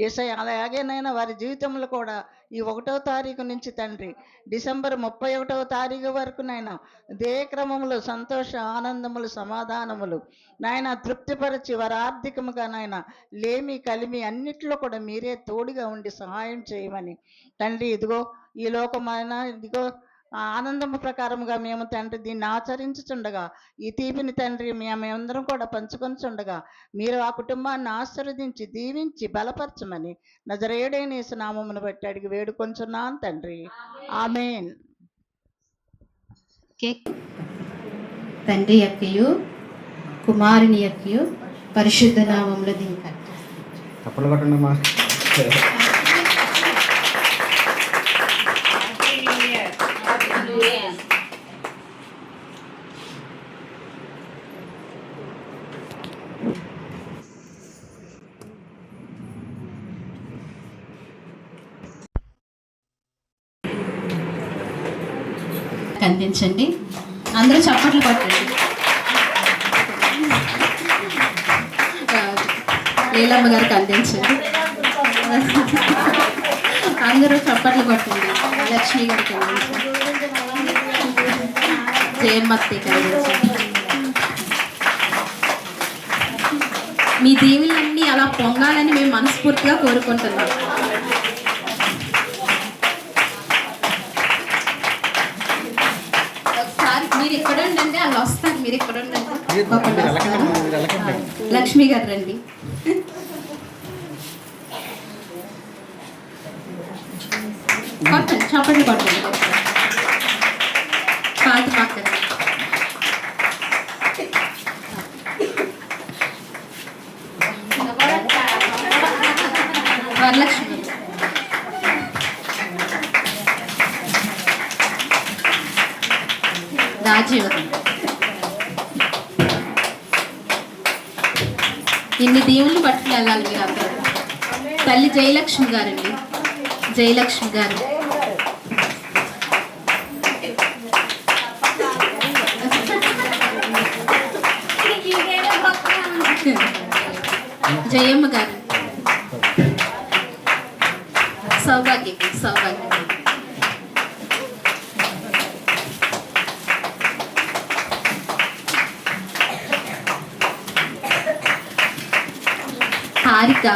S3: యేసయ్య, అలాగేనైనా వారి జీవితంలో కూడా ఈ 1వ తారీఖు నుంచి తండ్రి డిసెంబర్ 31వ తారీఖు వరకు నాయన ఇదే క్రమంలో సంతోష ఆనందములు సమాధానములు నాయన తృప్తిపరిచి వారి ఆర్థికముగా నాయన లేమి కలిమి అన్నిట్లో కూడా మీరే తోడుగా ఉండి సహాయం చేయమని తండ్రి, ఇదిగో ఈ లోకమైన ఇదిగో ఆనందము ప్రకారముగా మేము తండ్రి దీన్ని ఆచరించుచుండగా ఈ తీపిని తండ్రి మేమందరం కూడా పంచుకొనిచుండగా మీరు ఆ కుటుంబాన్ని ఆశీర్వదించి దీవించి బలపరచమని నజరేయుడైన యేసు నామమును బట్టి అడిగి వేడుకొంచున్నాను తండ్రి, ఆమేన్.
S1: తండ్రి యొక్కయు కుమారుని యొక్కయు పరిశుద్ధ నామములో దీనికి
S4: తప్పులు కొట్టండమ్మా.
S1: అందించండి. అందరూ చప్పట్లు కొట్టండి. లీలమ్మ గారికి అందించండి. అందరూ చప్పట్లు కొట్టండి. లక్ష్మి గారికి అందించండి. జయమ్మత్తికి అందించండి. మీ దీవులన్నీ అలా పొంగాలని మేము మనస్ఫూర్తిగా కోరుకుంటున్నాం. మీరు ఇక్కడ ఉండండి, వాళ్ళు వస్తారు. మీరు ఇక్కడ ఉండండి. లక్ష్మి గారు రండి. కొట్టండి, చప్పట్లు కొట్టండి. పాత పక్కన వరలక్ష్మి రాజీవ్. ఇన్ని దేవుళ్ళు పట్టుకుని వెళ్ళాలి మీరు అందరూ. తల్లి జయలక్ష్మి గారండి. జయలక్ష్మి గారు. జయమ్మ గారు. సౌభాగ్య సౌభాగ్య. హారిక.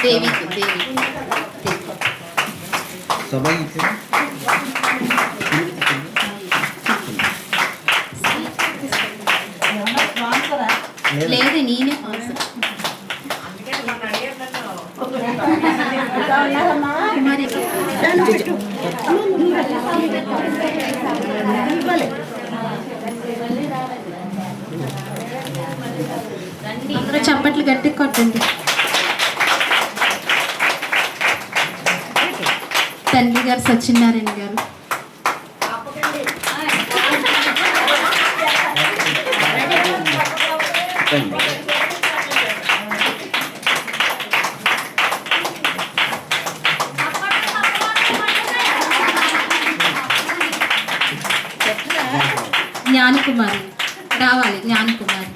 S1: దేవికి దేవి. లేదు, నేనే మరి అందరూ చప్పట్లు గట్టి కొట్టండి. తండ్రి గారు సత్యనారాయణ గారు. జ్ఞానకుమారి రావాలి. జ్ఞానకుమారి.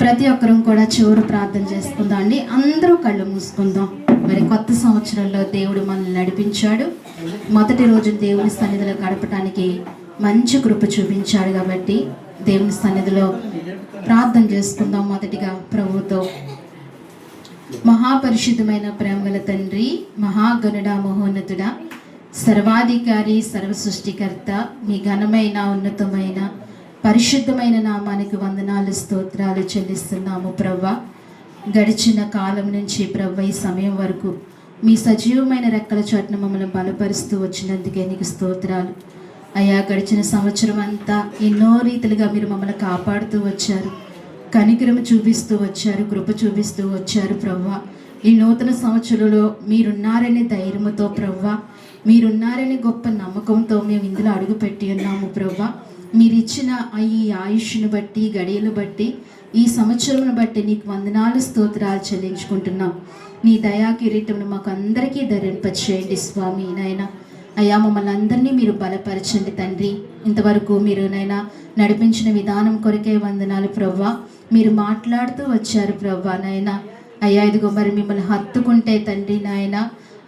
S1: ప్రతి ఒక్కరం కూడా చివరి ప్రార్థన చేసుకుందాం అండి. అందరూ కళ్ళు మూసుకుందాం. మరి కొత్త సంవత్సరంలో దేవుడు మనల్ని నడిపించాడు. మొదటి రోజు దేవుని సన్నిధిలో గడపడానికి మంచి కృప చూపించాడు. కాబట్టి దేవుని సన్నిధిలో ప్రార్థన చేసుకుందాం. మొదటిగా ప్రభుతో. మహాపరిశుద్ధమైన ప్రేమగల తండ్రి, మహాగణుడ, మహోన్నతుడ, సర్వాధికారి, సర్వ సృష్టికర్త, మీ ఘనమైన ఉన్నతమైన పరిశుద్ధమైన నామానికి వందనాలు, స్తోత్రాలు చెల్లిస్తున్నాము ప్రవ్వా. గడిచిన కాలం నుంచి ప్రవ్వ ఈ సమయం వరకు మీ సజీవమైన రెక్కల చోటున మమ్మల్ని బలపరుస్తూ వచ్చినందుకే నీకు స్తోత్రాలు అయ్యా. గడిచిన సంవత్సరం అంతా ఎన్నో రీతిలుగా మీరు మమ్మల్ని కాపాడుతూ వచ్చారు, కనికరము చూపిస్తూ వచ్చారు, కృప చూపిస్తూ వచ్చారు ప్రవ్వా. ఈ నూతన సంవత్సరంలో మీరున్నారనే ధైర్యంతో ప్రవ్వా, మీరున్నారనే గొప్ప నమ్మకంతో మేము ఇందులో అడుగుపెట్టి ఉన్నాము ప్రవ్వా. మీరు ఇచ్చిన ఈ ఆయుష్ను బట్టి, గడియలు బట్టి, ఈ సంవత్సరం బట్టి నీకు వందనాలు, స్తోత్రాలు చెల్లించుకుంటున్నాం. నీ దయా కిరీటంను మాకు అందరికీ ధరింపచేయండి స్వామి. నాయనా అయ్యా, మమ్మల్ని అందరినీ మీరు బలపరచండి తండ్రి. ఇంతవరకు మీరు నైనా నడిపించిన విధానం కొరకే వందనాలు ప్రవ్వా. మీరు మాట్లాడుతూ వచ్చారు ప్రవ్వా. నాయనా అయ్యా, ఇదిగో మరి మిమ్మల్ని హత్తుకుంటే తండ్రి నాయన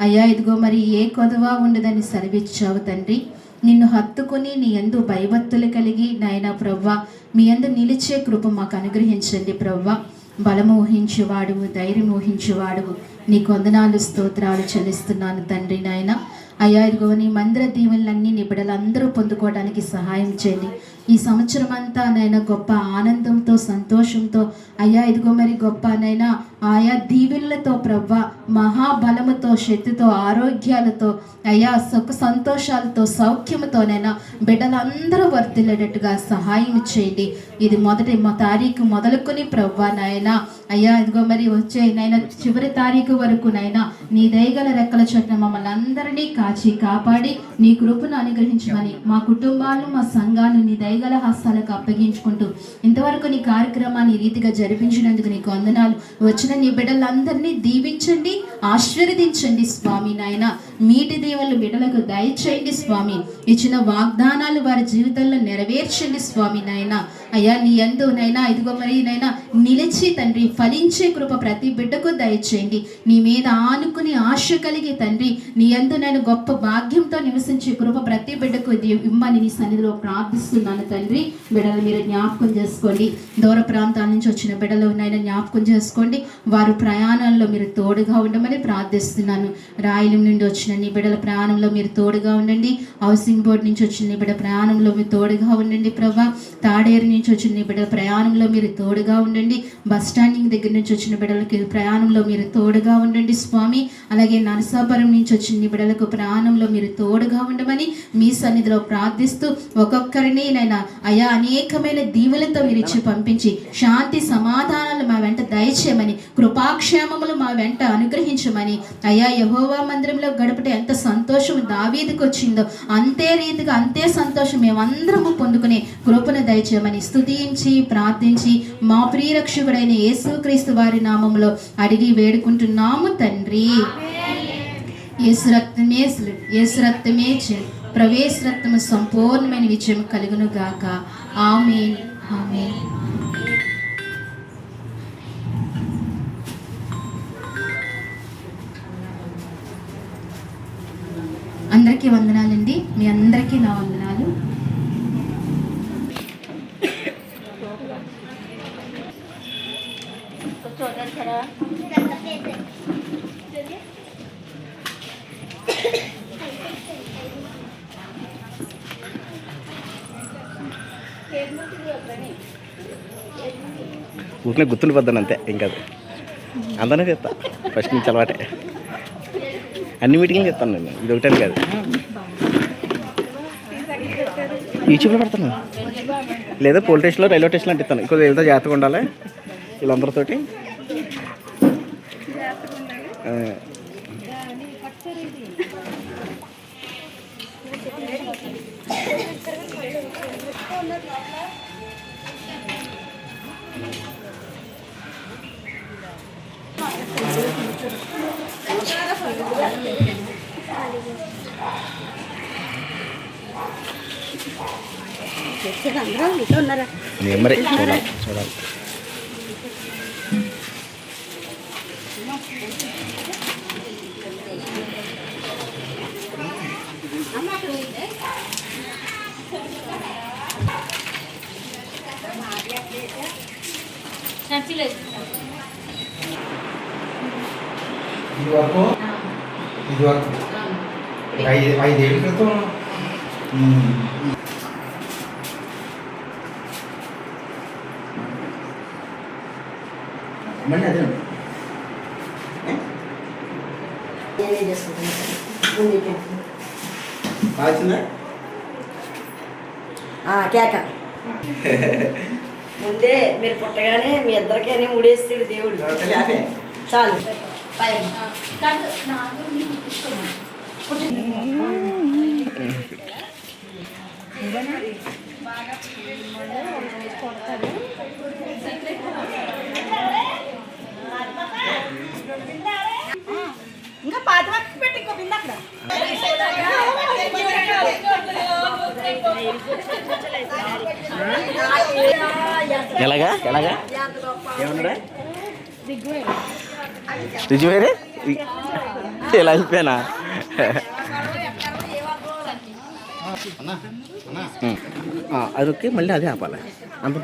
S1: అయ్యా, ఇదిగో మరి ఏ కొదవా ఉండదని సెలవిచ్చావు తండ్రి. నిన్ను హత్తుకుని నీ యందు భయభక్తులు కలిగి నాయన ప్రవ్వా, మీ యందు నిలిచే కృప మాకు అనుగ్రహించండి ప్రవ్వా. బలము ఊహించేవాడువు, ధైర్యం ఊహించేవాడువు, నీకు వందనాలు, స్తోత్రాలు చెల్లిస్తున్నాను తండ్రి నాయన. అయ్యా, ఇదిగో నీ మందిర దీవెనలన్నీ నీ బిడ్డలందరూ పొందుకోవడానికి సహాయం చేయండి. ఈ సంవత్సరం అంతా నైనా గొప్ప ఆనందంతో, సంతోషంతో అయ్యా, ఇదిగో మరి గొప్ప నైనా ఆయా దీవెనలతో ప్రవ్వా, మహాబలముతో, శక్తితో, ఆరోగ్యాలతో అయ్యా, సుఖ సంతోషాలతో, సౌఖ్యముతోనైనా బిడ్డలందరూ వర్తిల్లేటట్టుగా సహాయం చేయండి. ఇది మొదటి తారీఖు మొదలుకొని ప్రవ్వా నాయన అయ్యా, ఇదిగో మరి వచ్చే నైనా చివరి తారీఖు వరకు నైనా నీ దయగల రెక్కల చోట్న మమ్మల్ని అందరినీ కాచి కాపాడి నీ కృపను అనుగ్రహించమని మా కుటుంబాలను, మా సంఘాన్ని నీ దయగల హస్తాలకు అప్పగించుకుంటూ ఇంతవరకు నీ కార్యక్రమాన్ని ఈ రీతిగా జరిపించినందుకు నీకు వందనాలు. వచ్చిన నీ బిడ్డలందరినీ దీవించండి, ఆశీర్వదించండి స్వామి. నాయన మీటి దీవెనలు బిడ్డలకు దయచేయండి స్వామి. ఇచ్చిన వాగ్దానాలు వారి జీవితంలో నెరవేర్చండి స్వామి. నాయన అయ్యా, నీ యందు నైనా ఇదిగో మరి నైనా నిలిచి తండ్రి ఫలించే కృప ప్రతి బిడ్డకు దయచేయండి. నీ మీద ఆనుకుని ఆశ కలిగి తండ్రి నీ యందు నేను గొప్ప భాగ్యంతో నివసించే కృప ప్రతి బిడ్డకు ఇమ్మని నీ సన్నిధిలో ప్రార్థిస్తున్నాను తండ్రి. బిడ్డలు మీరు జ్ఞాపకం చేసుకోండి. దూర ప్రాంతాల నుంచి వచ్చిన బిడ్డలు నైనా జ్ఞాపకం చేసుకోండి. వారు ప్రయాణాల్లో మీరు తోడుగా ఉండమని ప్రార్థిస్తున్నాను. రాయలం నుండి వచ్చిన నీ బిడ్డల ప్రయాణంలో మీరు తోడుగా ఉండండి. హౌసింగ్ బోర్డు నుంచి వచ్చిన నీ బిడ్డ ప్రయాణంలో మీరు తోడుగా ఉండండి ప్రభా. తాడేరు నుంచి వచ్చిన నీ బిడ్డల ప్రయాణంలో మీరు తోడుగా ఉండండి. బస్ స్టాండింగ్ దగ్గర నుంచి వచ్చిన బిడ్డలకి ప్రయాణంలో మీరు తోడుగా ఉండండి స్వామి. అలాగే నరసాపురం నుంచి వచ్చిన నీ బిడ్డలకు ప్రయాణంలో మీరు తోడుగా ఉండమని మీ సన్నిధిలో ప్రార్థిస్తూ ఒక్కొక్కరిని నైనా అయా అనేకమైన దీవులతో మీరు ఇచ్చి పంపించి శాంతి సమాధానాలు మా వెంట దయచేయమని, కృపాక్షేమములు మా వెంట అనుగ్రహించమని అయ్యా. యెహోవా మందిరంలో గడపటే ఎంత సంతోషం దావీదుకు వచ్చిందో అంతే రీతిగా అంతే సంతోషం మేమందరము పొందుకునే కృపను దయచేయమని స్తుతించి ప్రార్థించి మా ప్రియరక్షకుడైన యేసుక్రీస్తు వారి నామములో అడిగి వేడుకుంటున్నాము తండ్రి. యేసు రక్తమే ప్రవేశ రక్తము సంపూర్ణమైన విజయం కలుగును గాక. ఆమేన్, ఆమేన్. అందరికీ వందనాలండి. మీ అందరికీ నా వందనాలు.
S4: ఊరినే గుర్తుండిపోద్దాను అంతే, ఇంకా అందరినీ చెప్తా. ఫస్ట్ నుంచి అలవాటే, అన్ని మీటింగ్లు చెప్తాను నేను, ఇది ఒకటే కాదు. యూట్యూబ్లో పెడతాను, లేదా పోలీస్ స్టేషన్లో, రైల్వే స్టేషన్లో అంటిస్తాను. ఇంకో వెళ్తే జాగ్రత్తగా ఉండాలి వీళ్ళందరితోటి. మరి చూడాలి చూడాలి.
S5: ఇది వరకు 5 ఏళ్ళ క్రితం మళ్ళీ అదే కాల్చిందా
S6: కేక ముందే మీరు పుట్టగానే మీ ఇద్దరికైనా ముడేస్తాడు దేవుడు. చాలు ఇంకా పాతి వరకు పెట్టి ఇంకో బిందె అక్కడ.
S4: ఎలాగా ఏమన్నారా రుజువేరే ఎలా అయిపోయానా అది ఓకే మళ్ళీ అదే ఆపాలి అంత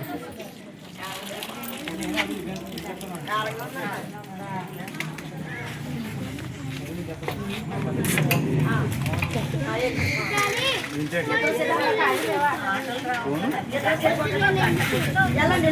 S6: ఎలా